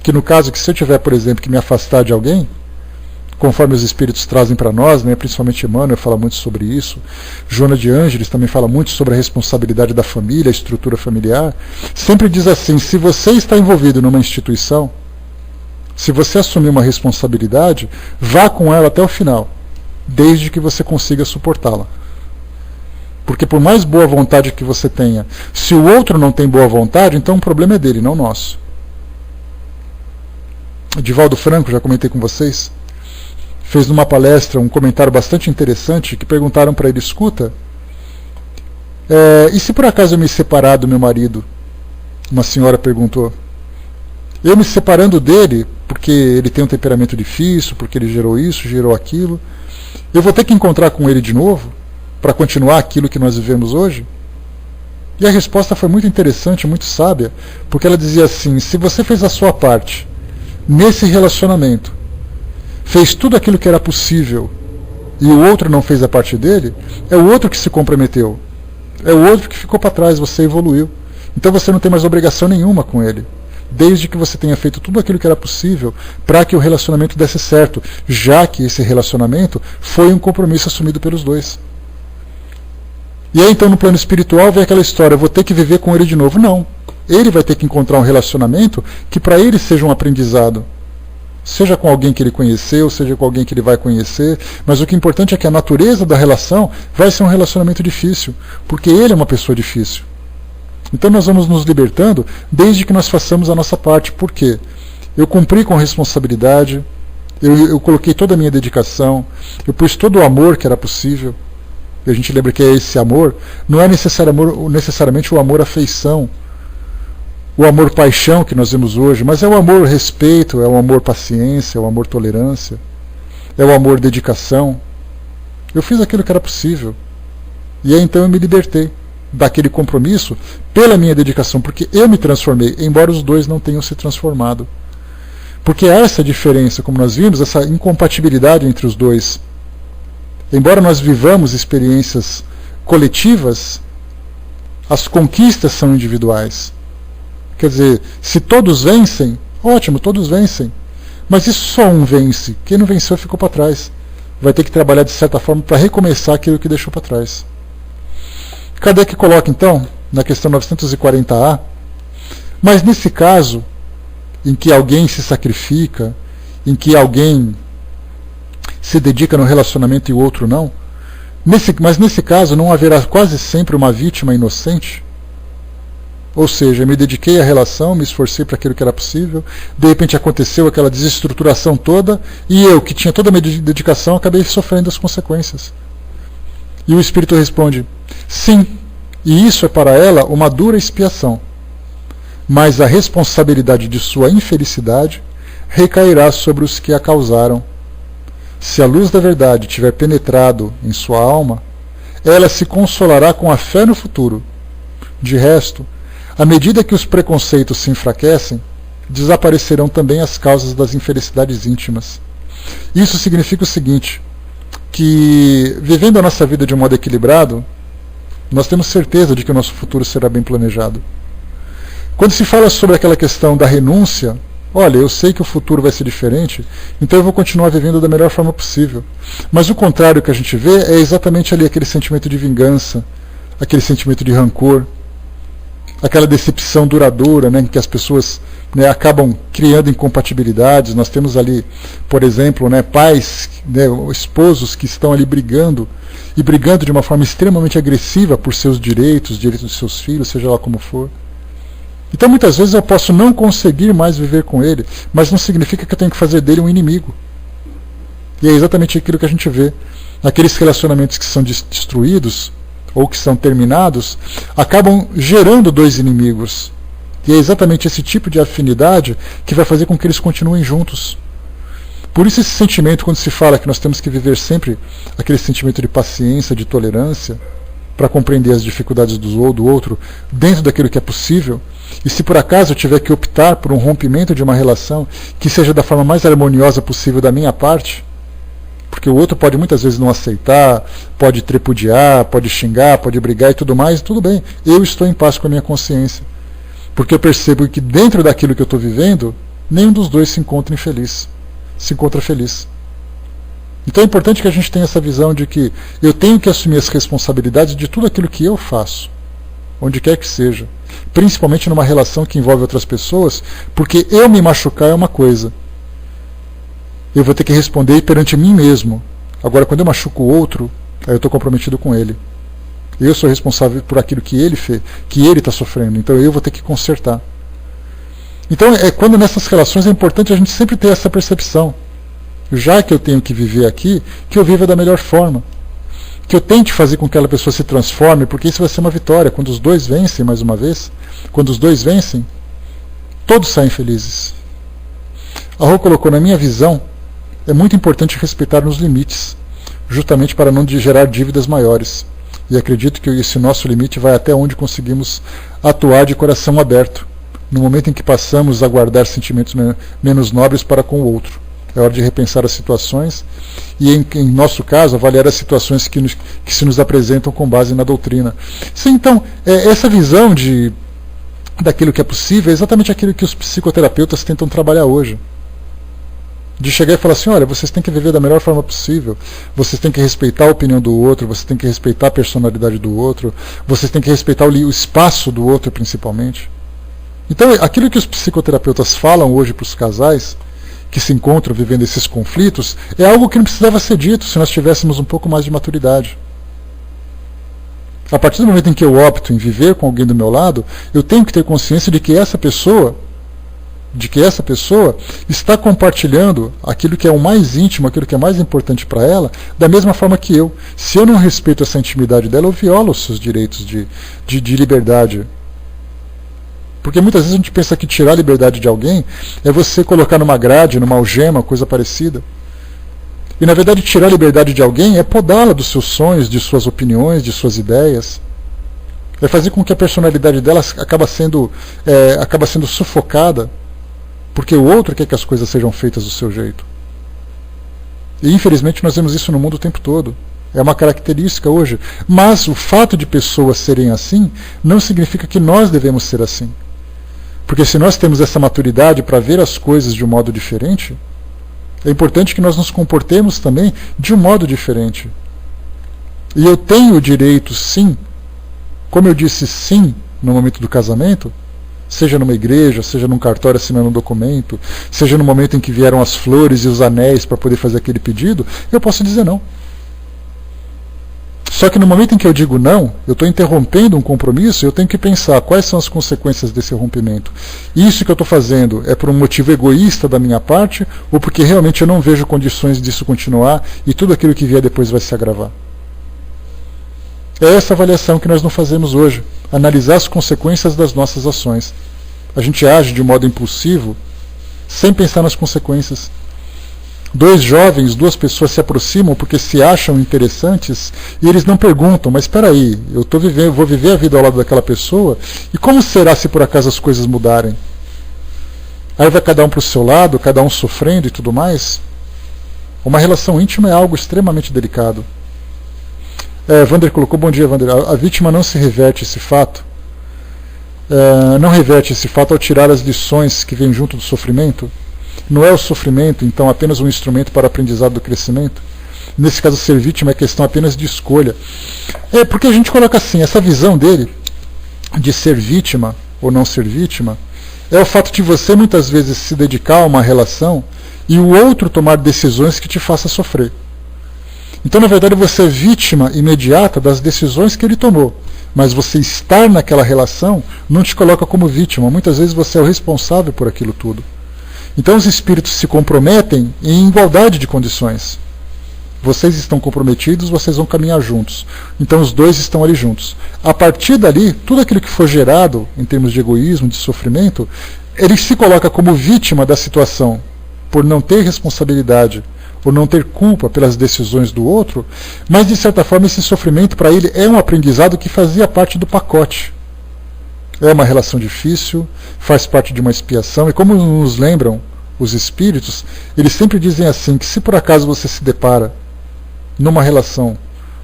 Que no caso que se eu tiver, por exemplo, que me afastar de alguém, conforme os espíritos trazem para nós, né, principalmente Emmanuel fala muito sobre isso, Joana de Ângeles também fala muito sobre a responsabilidade da família, a estrutura familiar, sempre diz assim, se você está envolvido numa instituição, se você assumir uma responsabilidade, vá com ela até o final, desde que você consiga suportá-la. Porque por mais boa vontade que você tenha, se o outro não tem boa vontade, então o problema é dele, não nosso. Divaldo Franco, já comentei com vocês, fez numa palestra um comentário bastante interessante, que perguntaram para ele, escuta, e se por acaso eu me separar do meu marido? Uma senhora perguntou. Eu me separando dele, porque ele tem um temperamento difícil, porque ele gerou isso, gerou aquilo, eu vou ter que encontrar com ele de novo, para continuar aquilo que nós vivemos hoje? E a resposta foi muito interessante, muito sábia, porque ela dizia assim, se você fez a sua parte nesse relacionamento, fez tudo aquilo que era possível e o outro não fez a parte dele, é o outro que se comprometeu. É o outro que ficou para trás, você evoluiu. Então você não tem mais obrigação nenhuma com ele, desde que você tenha feito tudo aquilo que era possível para que o relacionamento desse certo, já que esse relacionamento foi um compromisso assumido pelos dois. E aí então no plano espiritual vem aquela história, eu vou ter que viver com ele de novo. Não. Ele vai ter que encontrar um relacionamento que para ele seja um aprendizado. Seja com alguém que ele conheceu, seja com alguém que ele vai conhecer, mas o que é importante é que a natureza da relação vai ser um relacionamento difícil, porque ele é uma pessoa difícil. Então nós vamos nos libertando desde que nós façamos a nossa parte. Por quê? Eu cumpri com responsabilidade, eu coloquei toda a minha dedicação, eu pus todo o amor que era possível. E a gente lembra que esse amor não é necessariamente o amor-afeição, o amor-paixão que nós vemos hoje, mas é o amor-respeito, é o amor-paciência, é o amor-tolerância, é o amor-dedicação. Eu fiz aquilo que era possível. E aí então eu me libertei daquele compromisso pela minha dedicação, porque eu me transformei, embora os dois não tenham se transformado. Porque há essa diferença, como nós vimos, essa incompatibilidade entre os dois. Embora nós vivamos experiências coletivas, as conquistas são individuais. Quer dizer, se todos vencem, ótimo, todos vencem. Mas e só um vence? Quem não venceu ficou para trás. Vai ter que trabalhar de certa forma para recomeçar aquilo que deixou para trás. Kardec coloca então, na questão 940A, mas nesse caso, em que alguém se sacrifica, em que alguém se dedica no relacionamento e o outro não, mas nesse caso não haverá quase sempre uma vítima inocente? Ou seja, eu me dediquei à relação, me esforcei para aquilo que era possível, de repente aconteceu aquela desestruturação toda, e eu, que tinha toda a minha dedicação, acabei sofrendo as consequências. E o Espírito responde, sim, e isso é para ela uma dura expiação, mas a responsabilidade de sua infelicidade recairá sobre os que a causaram. Se a luz da verdade tiver penetrado em sua alma, ela se consolará com a fé no futuro. De resto, à medida que os preconceitos se enfraquecem, desaparecerão também as causas das infelicidades íntimas. Isso significa o seguinte, que vivendo a nossa vida de um modo equilibrado, nós temos certeza de que o nosso futuro será bem planejado. Quando se fala sobre aquela questão da renúncia, olha, eu sei que o futuro vai ser diferente, então eu vou continuar vivendo da melhor forma possível. Mas o contrário que a gente vê é exatamente ali aquele sentimento de vingança, aquele sentimento de rancor, aquela decepção duradoura, né, em que as pessoas, né, acabam criando incompatibilidades. Nós temos ali, por exemplo, né, pais, né, esposos que estão ali brigando, e brigando de uma forma extremamente agressiva por seus direitos, direitos de seus filhos, seja lá como for. Então muitas vezes eu posso não conseguir mais viver com ele, mas não significa que eu tenho que fazer dele um inimigo. E é exatamente aquilo que a gente vê. Aqueles relacionamentos que são destruídos, ou que são terminados, acabam gerando dois inimigos. E é exatamente esse tipo de afinidade que vai fazer com que eles continuem juntos. Por isso esse sentimento, quando se fala que nós temos que viver sempre aquele sentimento de paciência, de tolerância, para compreender as dificuldades do outro, dentro daquilo que é possível, e se por acaso eu tiver que optar por um rompimento de uma relação que seja da forma mais harmoniosa possível da minha parte, porque o outro pode muitas vezes não aceitar, pode tripudiar, pode xingar, pode brigar e tudo mais, tudo bem, eu estou em paz com a minha consciência, porque eu percebo que dentro daquilo que eu estou vivendo, nenhum dos dois se encontra feliz. Então é importante que a gente tenha essa visão de que eu tenho que assumir as responsabilidades de tudo aquilo que eu faço, onde quer que seja, principalmente numa relação que envolve outras pessoas, porque eu me machucar é uma coisa, eu vou ter que responder perante mim mesmo. Agora, quando eu machuco o outro, aí eu estou comprometido com ele. Eu sou responsável por aquilo que ele fez, que ele está sofrendo, então eu vou ter que consertar. Então, quando nessas relações é importante a gente sempre ter essa percepção. Já que eu tenho que viver aqui, que eu viva da melhor forma. Que eu tente fazer com que aquela pessoa se transforme, porque isso vai ser uma vitória. Quando os dois vencem, mais uma vez, quando os dois vencem, todos saem felizes. A Rô colocou, na minha visão, é muito importante respeitar os limites, justamente para não gerar dívidas maiores. E acredito que esse nosso limite vai até onde conseguimos atuar de coração aberto, no momento em que passamos a guardar sentimentos menos nobres para com o outro. É hora de repensar as situações e, em nosso caso, avaliar as situações que se nos apresentam com base na doutrina. Sim, então, essa visão daquilo que é possível é exatamente aquilo que os psicoterapeutas tentam trabalhar hoje. De chegar e falar assim, olha, vocês têm que viver da melhor forma possível, vocês têm que respeitar a opinião do outro, vocês têm que respeitar a personalidade do outro, vocês têm que respeitar o espaço do outro, principalmente. Então, aquilo que os psicoterapeutas falam hoje para os casais que se encontram vivendo esses conflitos é algo que não precisava ser dito se nós tivéssemos um pouco mais de maturidade. A partir do momento em que eu opto em viver com alguém do meu lado, eu tenho que ter consciência de que essa pessoa está compartilhando aquilo que é o mais íntimo, aquilo que é mais importante para ela, da mesma forma que eu. Se eu não respeito essa intimidade dela, eu violo os seus direitos de liberdade. Porque muitas vezes a gente pensa que tirar a liberdade de alguém é você colocar numa grade, numa algema, coisa parecida. E na verdade tirar a liberdade de alguém é podá-la dos seus sonhos, de suas opiniões, de suas ideias. É fazer com que a personalidade dela acaba sendo sufocada, porque o outro quer que as coisas sejam feitas do seu jeito. E infelizmente nós vemos isso no mundo o tempo todo. É uma característica hoje. Mas o fato de pessoas serem assim não significa que nós devemos ser assim. Porque se nós temos essa maturidade para ver as coisas de um modo diferente, é importante que nós nos comportemos também de um modo diferente. E eu tenho o direito, sim, como eu disse sim no momento do casamento, seja numa igreja, seja num cartório assinando um documento, seja no momento em que vieram as flores e os anéis para poder fazer aquele pedido, eu posso dizer não. Só que no momento em que eu digo não, eu estou interrompendo um compromisso, eu tenho que pensar quais são as consequências desse rompimento. Isso que eu estou fazendo é por um motivo egoísta da minha parte, ou porque realmente eu não vejo condições disso continuar e tudo aquilo que vier depois vai se agravar. É essa avaliação que nós não fazemos hoje, analisar as consequências das nossas ações. A gente age de modo impulsivo, sem pensar nas consequências. Duas pessoas se aproximam porque se acham interessantes e eles não perguntam, mas espera aí, vou viver a vida ao lado daquela pessoa e como será se por acaso as coisas mudarem? Aí vai cada um para o seu lado, cada um sofrendo e tudo mais. Uma relação íntima é algo extremamente delicado. Wander colocou, bom dia Wander, a vítima não se reverte esse fato, não reverte esse fato ao tirar as lições que vêm junto do sofrimento. Não é o sofrimento, então, apenas um instrumento para o aprendizado do crescimento? Nesse caso, ser vítima é questão apenas de escolha. Porque a gente coloca assim, essa visão dele, de ser vítima ou não ser vítima, é o fato de você muitas vezes se dedicar a uma relação e o outro tomar decisões que te façam sofrer. Então, na verdade, você é vítima imediata das decisões que ele tomou. Mas você estar naquela relação não te coloca como vítima. Muitas vezes você é o responsável por aquilo tudo. Então os espíritos se comprometem em igualdade de condições. Vocês estão comprometidos, vocês vão caminhar juntos. Então os dois estão ali juntos. A partir dali, tudo aquilo que for gerado em termos de egoísmo, de sofrimento, ele se coloca como vítima da situação, por não ter responsabilidade, por não ter culpa pelas decisões do outro, mas de certa forma esse sofrimento para ele é um aprendizado que fazia parte do pacote. É uma relação difícil, faz parte de uma expiação, e como nos lembram os espíritos, eles sempre dizem assim, que se por acaso você se depara numa relação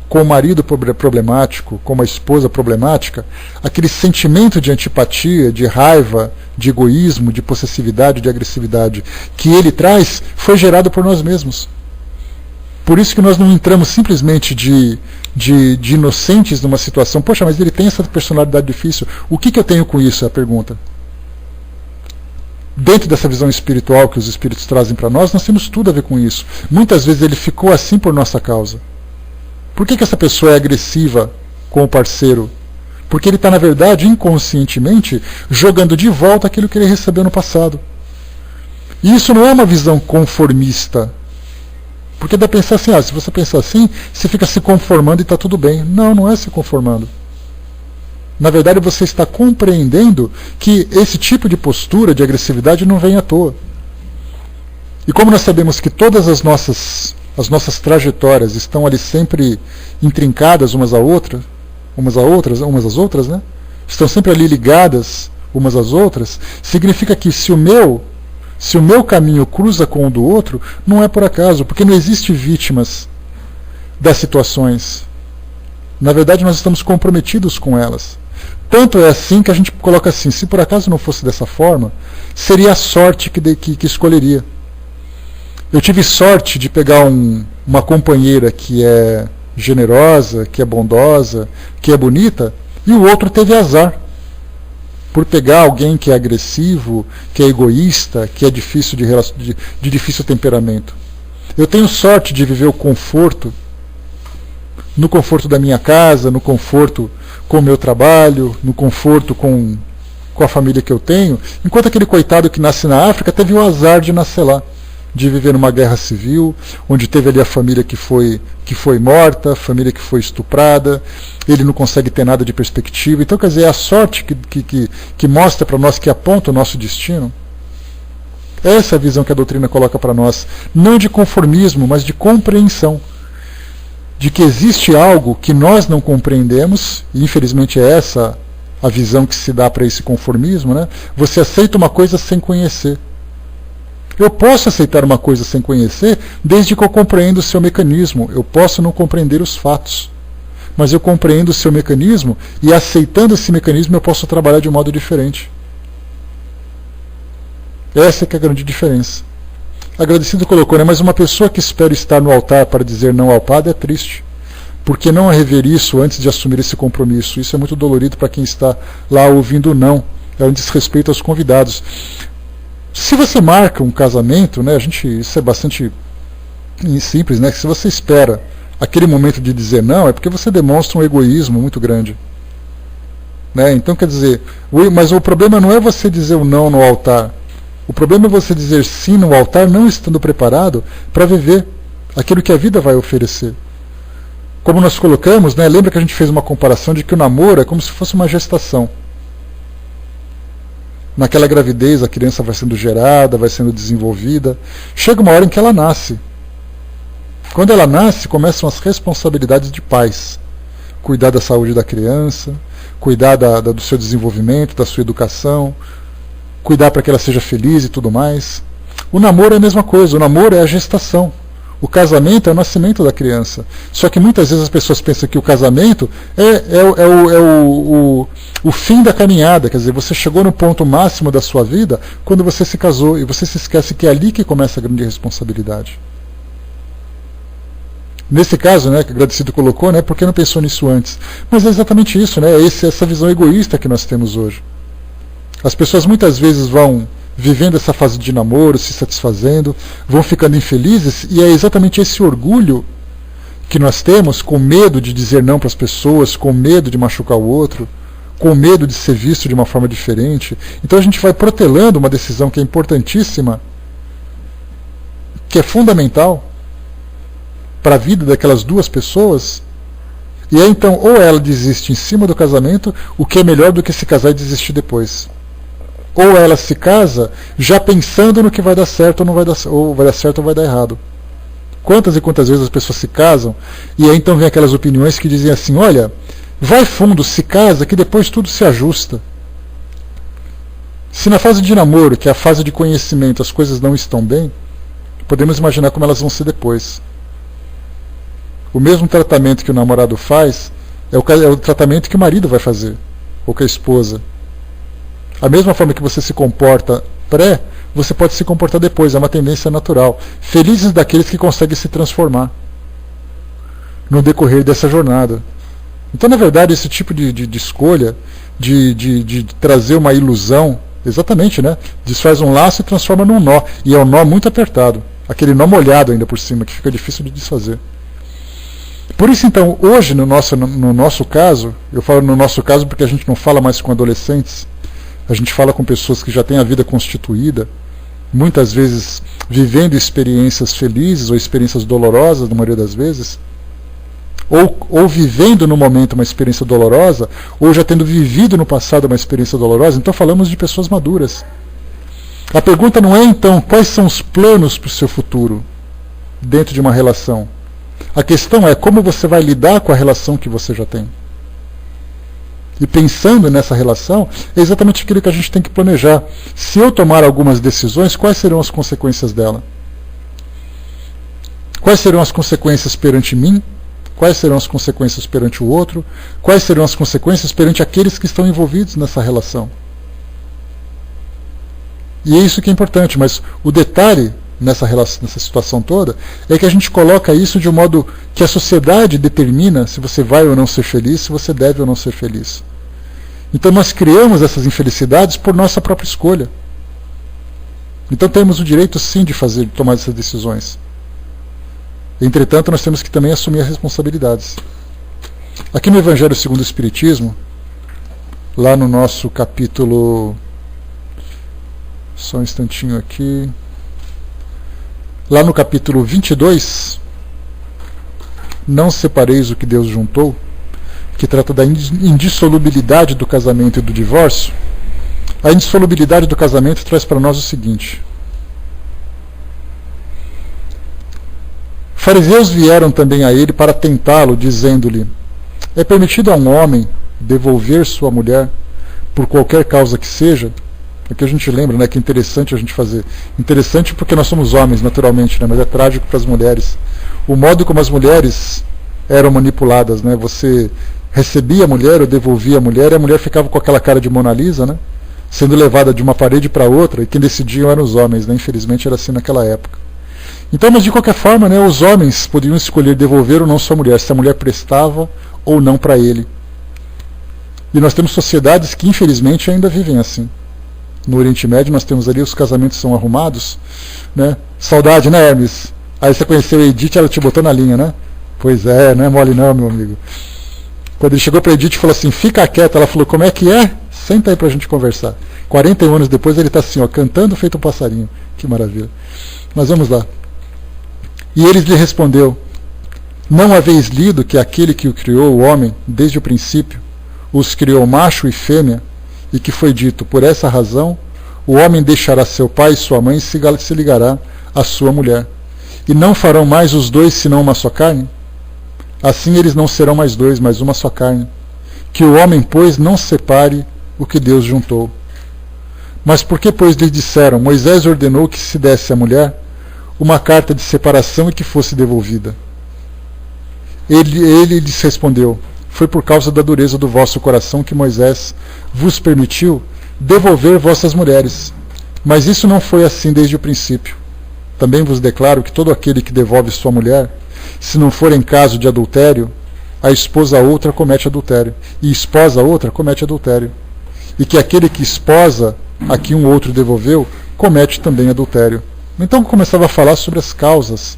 com o marido problemático, com uma esposa problemática, aquele sentimento de antipatia, de raiva, de egoísmo, de possessividade, de agressividade que ele traz, foi gerado por nós mesmos. Por isso que nós não entramos simplesmente de inocentes numa situação. Poxa, mas ele tem essa personalidade difícil. O que eu tenho com isso? É a pergunta. Dentro dessa visão espiritual que os espíritos trazem para nós temos tudo a ver com isso. Muitas vezes ele ficou assim por nossa causa. Por que essa pessoa é agressiva com o parceiro? Porque ele está, na verdade, inconscientemente, jogando de volta aquilo que ele recebeu no passado. E isso não é uma visão conformista. Porque dá pensar assim, se você pensar assim, você fica se conformando e está tudo bem. Não, não é se conformando. Na verdade, você está compreendendo que esse tipo de postura, de agressividade, não vem à toa. E como nós sabemos que todas as nossas trajetórias estão ali sempre intrincadas umas às outras, né? Estão sempre ali ligadas umas às outras, significa que se o meu caminho cruza com o do outro, não é por acaso, porque não existe vítimas das situações. Na verdade, nós estamos comprometidos com elas. Tanto é assim que a gente coloca assim, se por acaso não fosse dessa forma, seria a sorte que escolheria. Eu tive sorte de pegar uma companheira que é generosa, que é bondosa, que é bonita, e o outro teve azar por pegar alguém que é agressivo, que é egoísta, que é difícil de difícil temperamento. Eu tenho sorte de viver o conforto, no conforto da minha casa, no conforto com o meu trabalho, no conforto com a família que eu tenho, enquanto aquele coitado que nasce na África teve o azar de nascer lá, de viver numa guerra civil, onde teve ali a família que foi morta, a família que foi estuprada, ele não consegue ter nada de perspectiva. Então, quer dizer, é a sorte que mostra para nós, que aponta o nosso destino. Essa é a visão que a doutrina coloca para nós, não de conformismo, mas de compreensão. De que existe algo que nós não compreendemos, e infelizmente é essa a visão que se dá para esse conformismo, né? Você aceita uma coisa sem conhecer. Eu posso aceitar uma coisa sem conhecer, desde que eu compreenda o seu mecanismo. Eu posso não compreender os fatos, mas eu compreendo o seu mecanismo, e aceitando esse mecanismo eu posso trabalhar de um modo diferente. Essa que é a grande diferença. Agradecido colocou, né? Mas uma pessoa que espera estar no altar para dizer não ao padre é triste. Porque não rever isso antes de assumir esse compromisso? Isso é muito dolorido para quem está lá ouvindo o não. É um desrespeito aos convidados. Se você marca um casamento, né, isso é bastante simples, né? Se você espera aquele momento de dizer não, é porque você demonstra um egoísmo muito grande. Né? Então, quer dizer, mas o problema não é você dizer o não no altar. O problema é você dizer sim no altar, não estando preparado para viver aquilo que a vida vai oferecer. Como nós colocamos, né, lembra que a gente fez uma comparação de que o namoro é como se fosse uma gestação. Naquela gravidez a criança vai sendo gerada, vai sendo desenvolvida. Chega uma hora em que ela nasce. Quando ela nasce, começam as responsabilidades de pais. Cuidar da saúde da criança, cuidar do seu desenvolvimento, da sua educação, cuidar para que ela seja feliz e tudo mais. O namoro é a mesma coisa, o namoro é a gestação. O casamento é o nascimento da criança. Só que muitas vezes as pessoas pensam que o casamento é o fim da caminhada. Quer dizer, você chegou no ponto máximo da sua vida quando você se casou, e você se esquece que é ali que começa a grande responsabilidade. Nesse caso, né, que o agradecido colocou, né, por que não pensou nisso antes? Mas é exatamente isso, né, essa visão egoísta que nós temos hoje. As pessoas muitas vezes vão vivendo essa fase de namoro, se satisfazendo, vão ficando infelizes, e é exatamente esse orgulho que nós temos, com medo de dizer não para as pessoas, com medo de machucar o outro, com medo de ser visto de uma forma diferente. Então a gente vai protelando uma decisão que é importantíssima, que é fundamental, para a vida daquelas duas pessoas, e aí então ou ela desiste em cima do casamento, o que é melhor do que se casar e desistir depois. Ou ela se casa já pensando no que vai dar certo ou não vai dar, ou vai dar certo ou vai dar errado. Quantas e quantas vezes as pessoas se casam e aí então vem aquelas opiniões que dizem assim, olha, vai fundo, se casa que depois tudo se ajusta. Se na fase de namoro, que é a fase de conhecimento, as coisas não estão bem, podemos imaginar como elas vão ser depois. O mesmo tratamento que o namorado faz é o tratamento que o marido vai fazer, ou que a esposa. A mesma forma que você se comporta pré, você pode se comportar depois, é uma tendência natural. Felizes daqueles que conseguem se transformar no decorrer dessa jornada. Então, na verdade, esse tipo de escolha, de trazer uma ilusão, exatamente, né? Desfaz um laço e transforma num nó. E é um nó muito apertado. Aquele nó molhado ainda por cima, que fica difícil de desfazer. Por isso, então, hoje, no nosso caso, eu falo no nosso caso porque a gente não fala mais com adolescentes, a gente fala com pessoas que já têm a vida constituída, muitas vezes vivendo experiências felizes ou experiências dolorosas, na maioria das vezes, ou vivendo no momento uma experiência dolorosa, ou já tendo vivido no passado uma experiência dolorosa. Então falamos de pessoas maduras. A pergunta não é então quais são os planos para o seu futuro dentro de uma relação. A questão é como você vai lidar com a relação que você já tem. E pensando nessa relação, é exatamente aquilo que a gente tem que planejar. Se eu tomar algumas decisões, quais serão as consequências dela? Quais serão as consequências perante mim? Quais serão as consequências perante o outro? Quais serão as consequências perante aqueles que estão envolvidos nessa relação? E é isso que é importante, mas o detalhe nessa situação toda é que a gente coloca isso de um modo que a sociedade determina se você vai ou não ser feliz, se você deve ou não ser feliz. Então nós criamos essas infelicidades por nossa própria escolha. Então temos o direito sim de tomar essas decisões. Entretanto, nós temos que também assumir as responsabilidades. Aqui no Evangelho segundo o Espiritismo, lá no nosso capítulo... Só um instantinho aqui... Lá no capítulo 22, não separeis o que Deus juntou, que trata da indissolubilidade do casamento e do divórcio, a indissolubilidade do casamento traz para nós o seguinte: fariseus vieram também a ele para tentá-lo, dizendo-lhe: é permitido a um homem devolver sua mulher por qualquer causa que seja? Aqui a gente lembra, né, que é interessante a gente fazer. Interessante porque nós somos homens, naturalmente, né, mas é trágico para as mulheres. O modo como as mulheres eram manipuladas, né, você recebia a mulher ou devolvia a mulher, e a mulher ficava com aquela cara de Mona Lisa, né, sendo levada de uma parede para outra, e quem decidiam eram os homens, né, infelizmente era assim naquela época. Então, mas de qualquer forma, né, os homens podiam escolher devolver ou não sua mulher, se a mulher prestava ou não para ele. E nós temos sociedades que infelizmente ainda vivem assim. No Oriente Médio nós temos ali, os casamentos são arrumados, né? Saudade, né, Hermes? Aí você conheceu a Edith, ela te botou na linha, né? Pois é, não é mole não, meu amigo. Quando ele chegou para a Edith e falou assim, fica quieta, ela falou, como é que é? Senta aí pra gente conversar. 41 anos depois ele está assim, ó, cantando feito um passarinho. Que maravilha. Mas vamos lá. E eles lhe respondeu, não haveis lido que aquele que o criou, o homem, desde o princípio, os criou macho e fêmea, e que foi dito, por essa razão, o homem deixará seu pai e sua mãe e se ligará à sua mulher. E não farão mais os dois senão uma só carne? Assim eles não serão mais dois, mas uma só carne. Que o homem, pois, não separe o que Deus juntou. Mas por que, pois, lhe disseram, Moisés ordenou que se desse à mulher uma carta de separação e que fosse devolvida? Ele lhes respondeu, foi por causa da dureza do vosso coração que Moisés vos permitiu devolver vossas mulheres. Mas isso não foi assim desde o princípio. Também vos declaro que todo aquele que devolve sua mulher, se não for em caso de adultério, a esposa outra comete adultério, e esposa outra comete adultério. E que aquele que esposa a que um outro devolveu, comete também adultério. Então começava a falar sobre as causas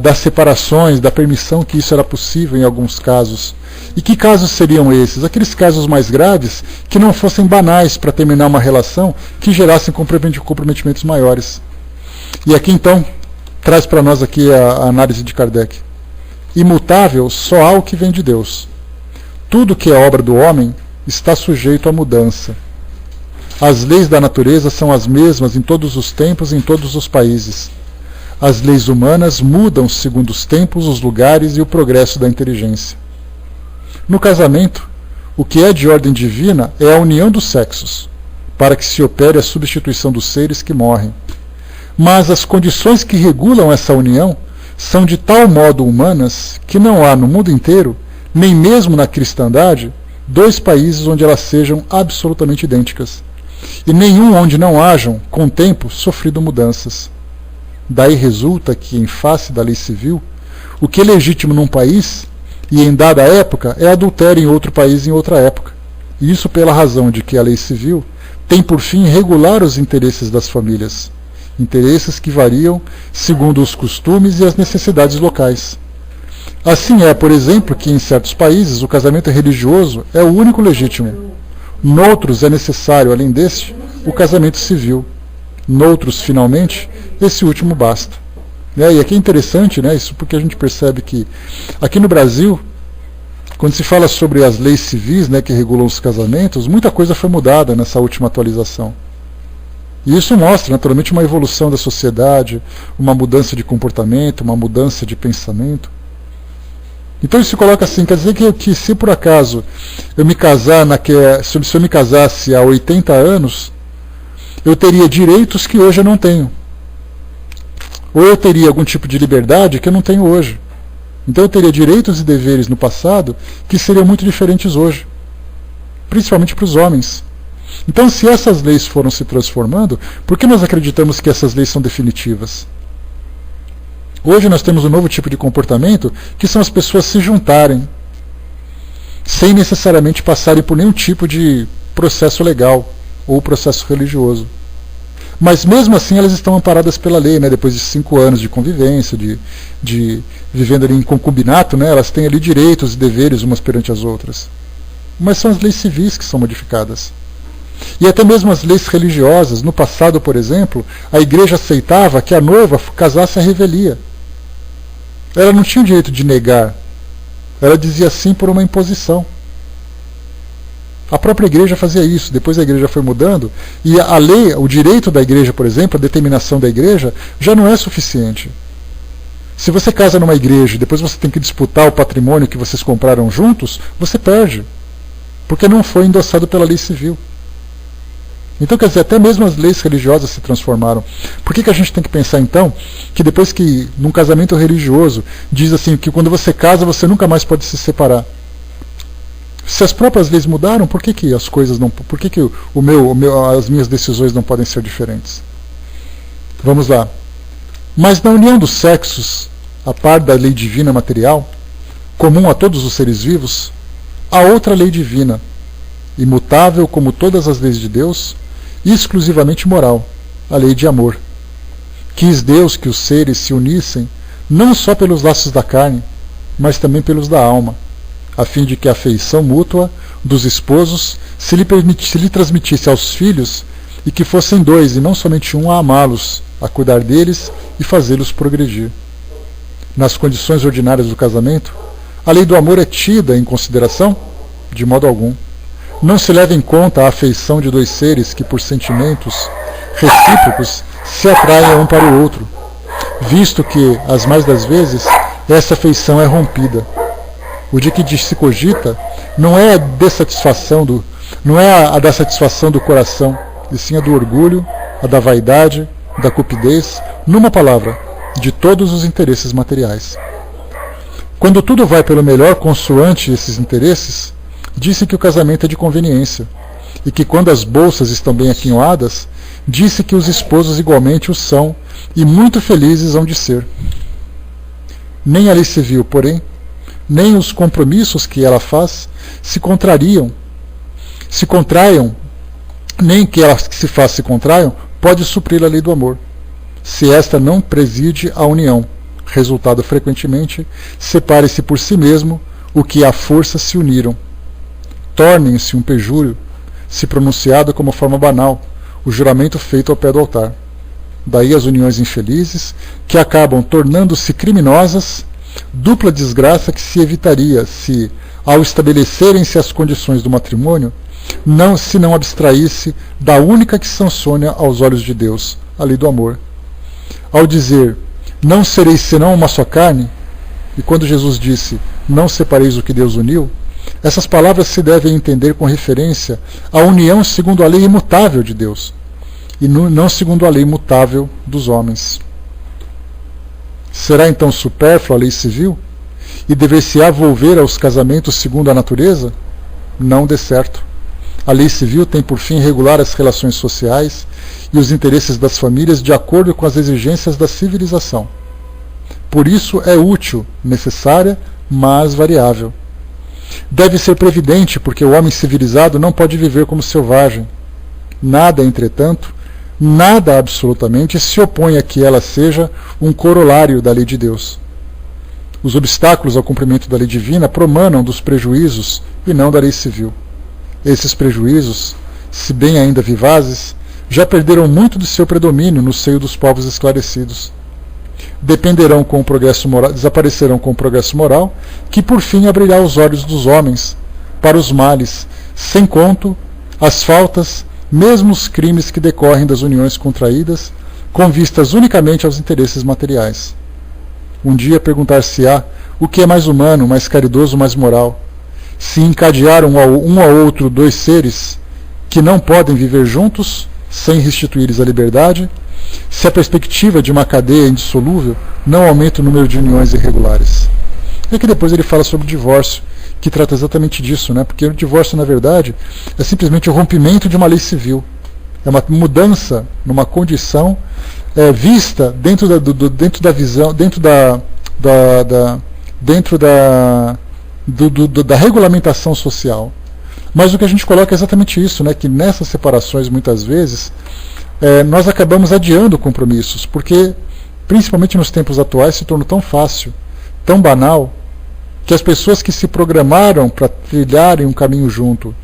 das separações, da permissão que isso era possível em alguns casos. E que casos seriam esses? Aqueles casos mais graves que não fossem banais para terminar uma relação que gerassem comprometimentos maiores. E aqui então traz para nós aqui a análise de Kardec. Imutável só há o que vem de Deus. Tudo que é obra do homem está sujeito à mudança. As leis da natureza são as mesmas em todos os tempos e em todos os países. As leis humanas mudam segundo os tempos, os lugares e o progresso da inteligência. No casamento, o que é de ordem divina é a união dos sexos, para que se opere a substituição dos seres que morrem. Mas as condições que regulam essa união são de tal modo humanas que não há no mundo inteiro, nem mesmo na cristandade, dois países onde elas sejam absolutamente idênticas, e nenhum onde não hajam, com o tempo, sofrido mudanças. Daí resulta que, em face da lei civil, o que é legítimo num país, e em dada época, é adultério em outro país em outra época. E isso pela razão de que a lei civil tem por fim regular os interesses das famílias, interesses que variam segundo os costumes e as necessidades locais. Assim é, por exemplo, que em certos países o casamento religioso é o único legítimo. Noutros é necessário, além deste, o casamento civil. Noutros, finalmente, esse último basta. E aqui é interessante, né, isso porque a gente percebe que aqui no Brasil, quando se fala sobre as leis civis, né, que regulam os casamentos, muita coisa foi mudada nessa última atualização. E isso mostra, naturalmente, uma evolução da sociedade, uma mudança de comportamento, uma mudança de pensamento. Então ele se coloca assim, quer dizer que se por acaso eu me casar se eu me casasse há 80 anos, eu teria direitos que hoje eu não tenho. Ou eu teria algum tipo de liberdade que eu não tenho hoje. Então eu teria direitos e deveres no passado que seriam muito diferentes hoje, principalmente para os homens. Então, se essas leis foram se transformando, por que nós acreditamos que essas leis são definitivas? Hoje nós temos um novo tipo de comportamento, que são as pessoas se juntarem, sem necessariamente passarem por nenhum tipo de processo legal ou processo religioso. Mas mesmo assim elas estão amparadas pela lei, né? Depois de 5 anos de convivência, de vivendo ali em concubinato, né? Elas têm ali direitos e deveres umas perante as outras. Mas são as leis civis que são modificadas. E até mesmo as leis religiosas. No passado, por exemplo, a igreja aceitava que a noiva casasse à revelia. Ela não tinha o direito de negar. Ela dizia sim por uma imposição. A própria igreja fazia isso. Depois a igreja foi mudando, e a lei, o direito da igreja, por exemplo, a determinação da igreja, já não é suficiente. Se você casa numa igreja e depois você tem que disputar o patrimônio que vocês compraram juntos, você perde. Porque não foi endossado pela lei civil. Então, quer dizer, até mesmo as leis religiosas se transformaram. Por que a gente tem que pensar, então, que depois que, num casamento religioso, diz assim, que quando você casa, você nunca mais pode se separar? Se as próprias leis mudaram, por que as coisas não... Por que as minhas decisões não podem ser diferentes? Vamos lá. Mas na união dos sexos, a par da lei divina material, comum a todos os seres vivos, há outra lei divina, imutável como todas as leis de Deus, e exclusivamente moral, a lei de amor. Quis Deus que os seres se unissem, não só pelos laços da carne, mas também pelos da alma, a fim de que a afeição mútua dos esposos se lhe transmitisse aos filhos, e que fossem dois, e não somente um, a amá-los, a cuidar deles e fazê-los progredir. Nas condições ordinárias do casamento, a lei do amor é tida em consideração? De modo algum. Não se leva em conta a afeição de dois seres que, por sentimentos recíprocos, se atraem um para o outro, visto que, as mais das vezes, essa afeição é rompida. O de que se cogita não é a da satisfação do coração, e sim a do orgulho, a da vaidade, da cupidez, numa palavra, de todos os interesses materiais. Quando tudo vai pelo melhor consoante esses interesses, disse que o casamento é de conveniência, e que quando as bolsas estão bem aquinhoadas, disse que os esposos igualmente o são, e muito felizes hão de ser. Nem a lei civil, porém, nem os compromissos que ela faz se contraiam, nem que ela se faz se contraiam, pode suprir a lei do amor, se esta não preside a união. Resultado frequentemente, separe-se por si mesmo o que à força se uniram. Tornem-se um perjúrio, se pronunciado como forma banal, o juramento feito ao pé do altar. daí as uniões infelizes, que acabam tornando-se criminosas, dupla desgraça que se evitaria se, ao estabelecerem-se as condições do matrimônio, se não abstraísse da única que sanciona aos olhos de Deus, a lei do amor. Ao dizer, não sereis senão uma só carne, e quando Jesus disse, não separeis o que Deus uniu, essas palavras se devem entender com referência à união segundo a lei imutável de Deus, e não segundo a lei mutável dos homens. Será então supérflua a lei civil? E dever-se-á volver aos casamentos segundo a natureza? Não dê certo. A lei civil tem por fim regular as relações sociais e os interesses das famílias de acordo com as exigências da civilização. Por isso é útil, necessária, mas variável. Deve ser previdente, porque o homem civilizado não pode viver como selvagem. Nada, entretanto, nada absolutamente se opõe a que ela seja um corolário da lei de Deus. Os obstáculos ao cumprimento da lei divina promanam dos prejuízos e não da lei civil. Esses prejuízos, se bem ainda vivazes, já perderam muito de seu predomínio no seio dos povos esclarecidos. Desaparecerão com o progresso moral, que por fim abrirá os olhos dos homens para os males, sem conto, as faltas, mesmo os crimes que decorrem das uniões contraídas, com vistas unicamente aos interesses materiais. Um dia perguntar-se-á o que é mais humano, mais caridoso, mais moral, se encadear um ao outro dois seres que não podem viver juntos, sem restituir-lhes a liberdade, se a perspectiva de uma cadeia indissolúvel não aumenta o número de uniões irregulares. E que depois ele fala sobre o divórcio, que trata exatamente disso, né? Porque o divórcio, na verdade, é simplesmente o rompimento de uma lei civil. É uma mudança numa condição vista dentro da visão, dentro da regulamentação social. Mas o que a gente coloca é exatamente isso, né? Que nessas separações, muitas vezes, nós acabamos adiando compromissos, porque, principalmente nos tempos atuais, se tornou tão fácil, tão banal, que as pessoas que se programaram para trilharem um caminho junto,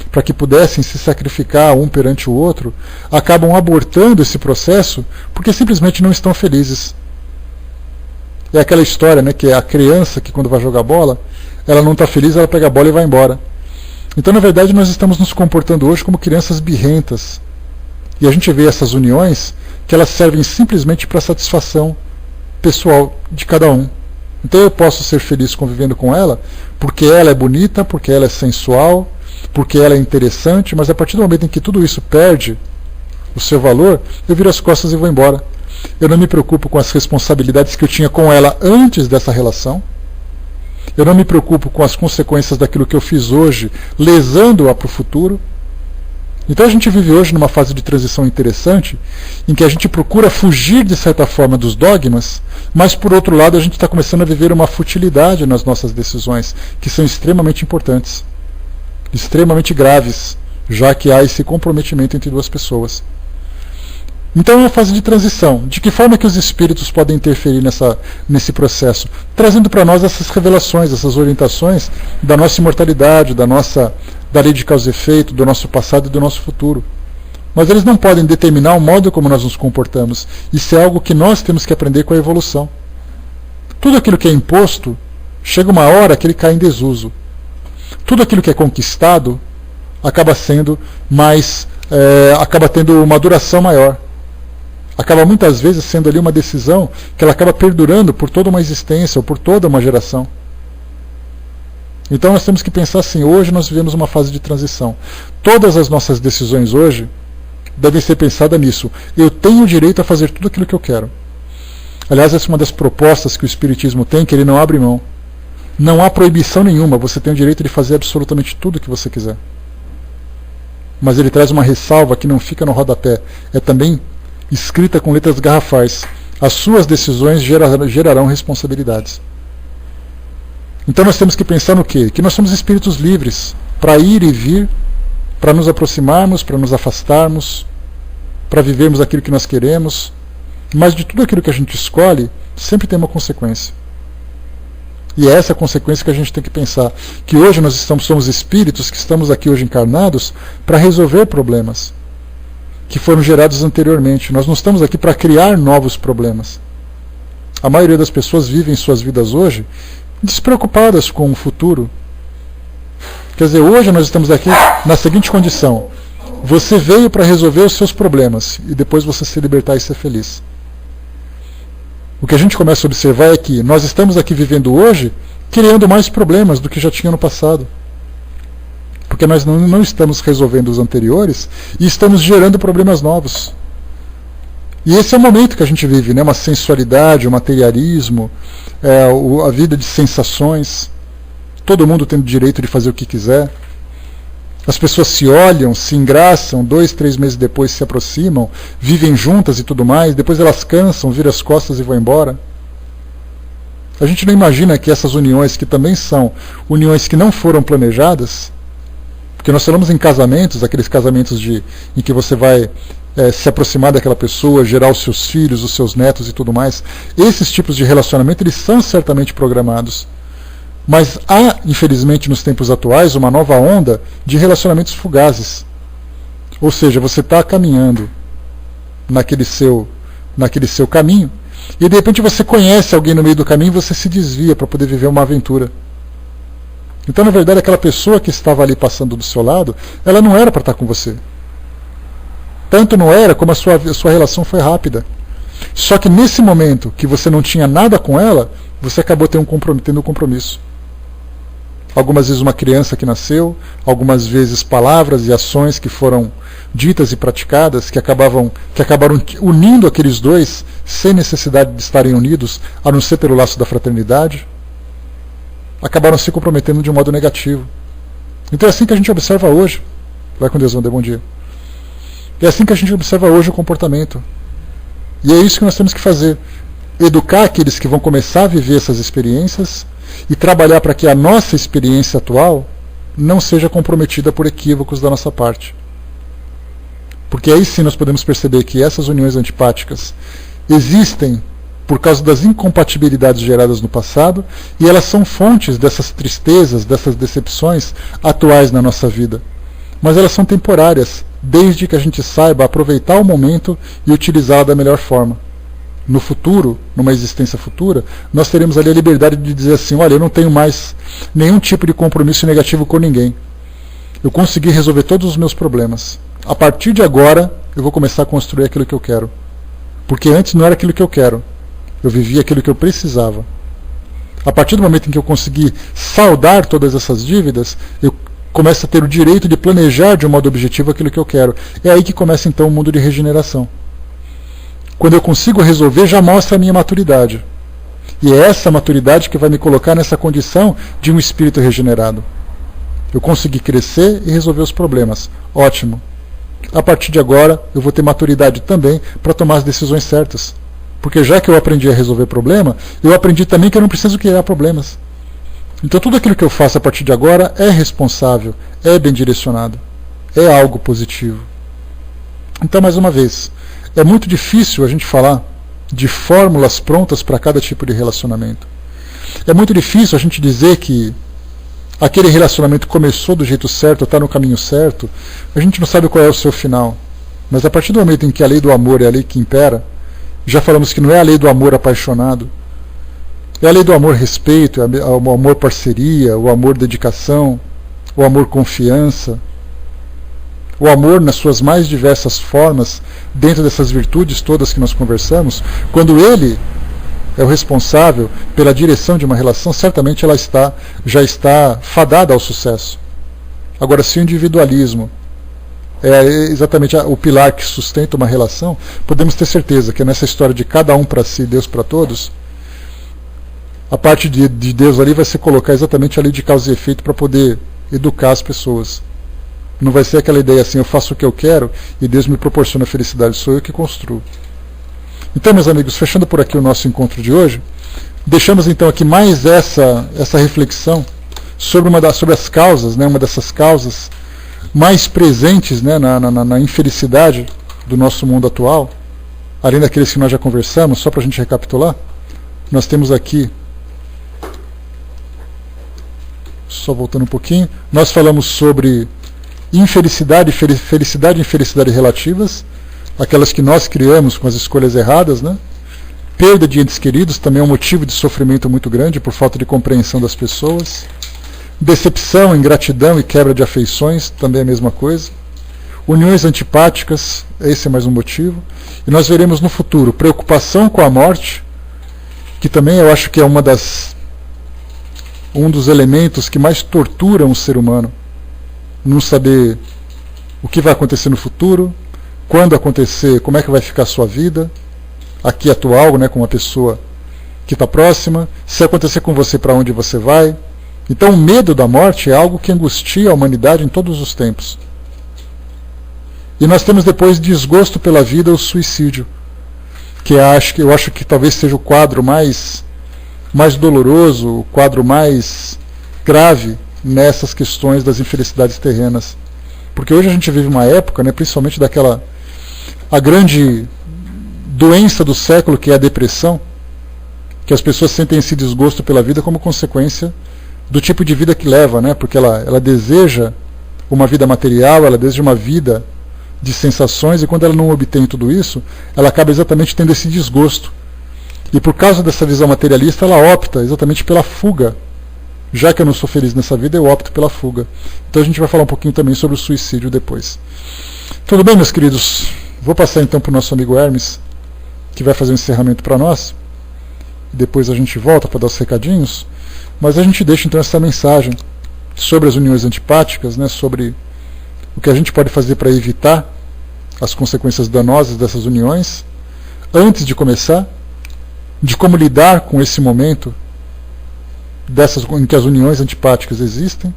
para que pudessem se sacrificar um perante o outro, acabam abortando esse processo porque simplesmente não estão felizes. É aquela história, né, que é a criança que quando vai jogar bola, ela não está feliz, ela pega a bola e vai embora. Então, na verdade, nós estamos nos comportando hoje como crianças birrentas. E a gente vê essas uniões que elas servem simplesmente para a satisfação pessoal de cada um. Então eu posso ser feliz convivendo com ela porque ela é bonita, porque ela é sensual, porque ela é interessante, mas a partir do momento em que tudo isso perde o seu valor, eu viro as costas e vou embora. Eu não me preocupo com as responsabilidades que eu tinha com ela antes dessa relação. Eu não me preocupo com as consequências daquilo que eu fiz hoje, lesando-a para o futuro. Então a gente vive hoje numa fase de transição interessante, em que a gente procura fugir de certa forma dos dogmas, mas por outro lado a gente está começando a viver uma futilidade nas nossas decisões, que são extremamente importantes, extremamente graves, já que há esse comprometimento entre duas pessoas. Então é uma fase de transição. De que forma que os espíritos podem interferir nesse processo? Trazendo para nós essas revelações, essas orientações da nossa imortalidade, da lei de causa e efeito, do nosso passado e do nosso futuro. Mas eles não podem determinar o modo como nós nos comportamos. Isso é algo que nós temos que aprender com a evolução. Tudo aquilo que é imposto, chega uma hora que ele cai em desuso. Tudo aquilo que é conquistado acaba sendo acaba tendo uma duração maior. Acaba muitas vezes sendo ali uma decisão que ela acaba perdurando por toda uma existência ou por toda uma geração. Então nós temos que pensar assim, hoje nós vivemos uma fase de transição. Todas as nossas decisões hoje devem ser pensadas nisso. Eu tenho o direito a fazer tudo aquilo que eu quero. Aliás, essa é uma das propostas que o Espiritismo tem, que ele não abre mão. Não há proibição nenhuma, você tem o direito de fazer absolutamente tudo o que você quiser. Mas ele traz uma ressalva que não fica no rodapé. É também escrita com letras garrafais. As suas decisões gerarão responsabilidades. Então nós temos que pensar no quê? Que nós somos espíritos livres para ir e vir, para nos aproximarmos, para nos afastarmos, para vivermos aquilo que nós queremos. Mas de tudo aquilo que a gente escolhe, sempre tem uma consequência. E é essa consequência que a gente tem que pensar. Que hoje nós somos espíritos que estamos aqui hoje encarnados para resolver problemas. que foram gerados anteriormente. Nós não estamos aqui para criar novos problemas. A maioria das pessoas vivem suas vidas hoje despreocupadas com o futuro. Quer dizer, hoje nós estamos aqui na seguinte condição: você veio para resolver os seus problemas e depois você se libertar e ser feliz. O que a gente começa a observar é que nós estamos aqui vivendo hoje criando mais problemas do que já tinha no passado. Porque nós não estamos resolvendo os anteriores e estamos gerando problemas novos. E esse é o momento que a gente vive, né? Uma sensualidade, um materialismo, a vida de sensações, todo mundo tendo direito de fazer o que quiser. As pessoas se olham, se engraçam, 2, 3 meses depois se aproximam, vivem juntas e tudo mais, depois elas cansam, viram as costas e vão embora. A gente não imagina que essas uniões, que também são uniões que não foram planejadas, porque nós falamos em casamentos, aqueles casamentos em que você vai se aproximar daquela pessoa, gerar os seus filhos, os seus netos e tudo mais. Esses tipos de relacionamento, eles são certamente programados. Mas há, infelizmente, nos tempos atuais, uma nova onda de relacionamentos fugazes. Ou seja, você está caminhando naquele seu caminho, e de repente você conhece alguém no meio do caminho e você se desvia para poder viver uma aventura. Então, na verdade, aquela pessoa que estava ali passando do seu lado, ela não era para estar com você. Tanto não era, como a sua relação foi rápida. Só que nesse momento que você não tinha nada com ela, você acabou tendo um compromisso. Algumas vezes uma criança que nasceu, algumas vezes palavras e ações que foram ditas e praticadas, que acabaram unindo aqueles dois, sem necessidade de estarem unidos, a não ser pelo laço da fraternidade, acabaram se comprometendo de um modo negativo. Então é assim que a gente observa hoje. Vai com Deus, Wander, bom dia. É assim que a gente observa hoje o comportamento. E é isso que nós temos que fazer. Educar aqueles que vão começar a viver essas experiências e trabalhar para que a nossa experiência atual não seja comprometida por equívocos da nossa parte. Porque aí sim nós podemos perceber que essas uniões antipáticas existem por causa das incompatibilidades geradas no passado, e elas são fontes dessas tristezas, dessas decepções atuais na nossa vida. Mas elas são temporárias, desde que a gente saiba aproveitar o momento e utilizá-la da melhor forma. No futuro, numa existência futura, nós teremos ali a liberdade de dizer assim: olha, eu não tenho mais nenhum tipo de compromisso negativo com ninguém. Eu consegui resolver todos os meus problemas. A partir de agora, eu vou começar a construir aquilo que eu quero. Porque antes não era aquilo que eu quero. Eu vivia aquilo que eu precisava. A partir do momento em que eu consegui saldar todas essas dívidas, eu começo a ter o direito de planejar de um modo objetivo aquilo que eu quero. É aí que começa então o mundo de regeneração. Quando eu consigo resolver, já mostra a minha maturidade. E é essa maturidade que vai me colocar nessa condição de um espírito regenerado. Eu consegui crescer e resolver os problemas. Ótimo. A partir de agora, eu vou ter maturidade também para tomar as decisões certas. Porque já que eu aprendi a resolver problema, eu aprendi também que eu não preciso criar problemas. Então tudo aquilo que eu faço a partir de agora é responsável, é bem direcionado, é algo positivo. Então, mais uma vez, é muito difícil a gente falar de fórmulas prontas para cada tipo de relacionamento. É muito difícil a gente dizer que aquele relacionamento começou do jeito certo, está no caminho certo. A gente não sabe qual é o seu final. Mas a partir do momento em que a lei do amor é a lei que impera, já falamos que não é a lei do amor apaixonado, é a lei do amor respeito, é o amor parceria, o amor dedicação, o amor confiança, o amor nas suas mais diversas formas, dentro dessas virtudes todas que nós conversamos. Quando ele é o responsável pela direção de uma relação, certamente ela já está fadada ao sucesso. Agora, se o individualismo é exatamente o pilar que sustenta uma relação, podemos ter certeza que nessa história de cada um para si, Deus para todos, a parte de Deus ali vai se colocar exatamente a lei de causa e efeito para poder educar as pessoas. Não vai ser aquela ideia assim: eu faço o que eu quero e Deus me proporciona a felicidade, sou eu que construo. Então, meus amigos, fechando por aqui o nosso encontro de hoje, deixamos então aqui mais essa reflexão sobre as causas, né, uma dessas causas mais presentes, né, na infelicidade do nosso mundo atual, além daqueles que nós já conversamos. Só para a gente recapitular, nós temos aqui, só voltando um pouquinho, nós falamos sobre infelicidade, felicidade e infelicidade relativas, aquelas que nós criamos com as escolhas erradas, né? Perda de entes queridos também é um motivo de sofrimento muito grande por falta de compreensão das pessoas. Decepção, ingratidão e quebra de afeições, também é a mesma coisa. Uniões antipáticas, esse é mais um motivo. E nós veremos no futuro preocupação com a morte, que também eu acho que é um dos elementos que mais torturam o ser humano. Não saber o que vai acontecer no futuro, quando acontecer, como é que vai ficar a sua vida, aqui atual, né, com uma pessoa que está próxima, se acontecer com você, para onde você vai. Então o medo da morte é algo que angustia a humanidade em todos os tempos. E nós temos depois desgosto pela vida, o suicídio, que eu acho que talvez seja o quadro mais doloroso, o quadro mais grave nessas questões das infelicidades terrenas. Porque hoje a gente vive uma época, né, principalmente a grande doença do século, que é a depressão, que as pessoas sentem esse desgosto pela vida como consequência do tipo de vida que leva, né? Porque ela deseja uma vida material, ela deseja uma vida de sensações, e quando ela não obtém tudo isso, ela acaba exatamente tendo esse desgosto. E por causa dessa visão materialista, ela opta exatamente pela fuga. Já que eu não sou feliz nessa vida, eu opto pela fuga. Então a gente vai falar um pouquinho também sobre o suicídio depois. Tudo bem, meus queridos? Vou passar então para o nosso amigo Hermes, que vai fazer um encerramento para nós. Depois a gente volta para dar os recadinhos. Mas a gente deixa então essa mensagem sobre as uniões antipáticas, né, sobre o que a gente pode fazer para evitar as consequências danosas dessas uniões, antes de começar, de como lidar com esse momento em que as uniões antipáticas existem,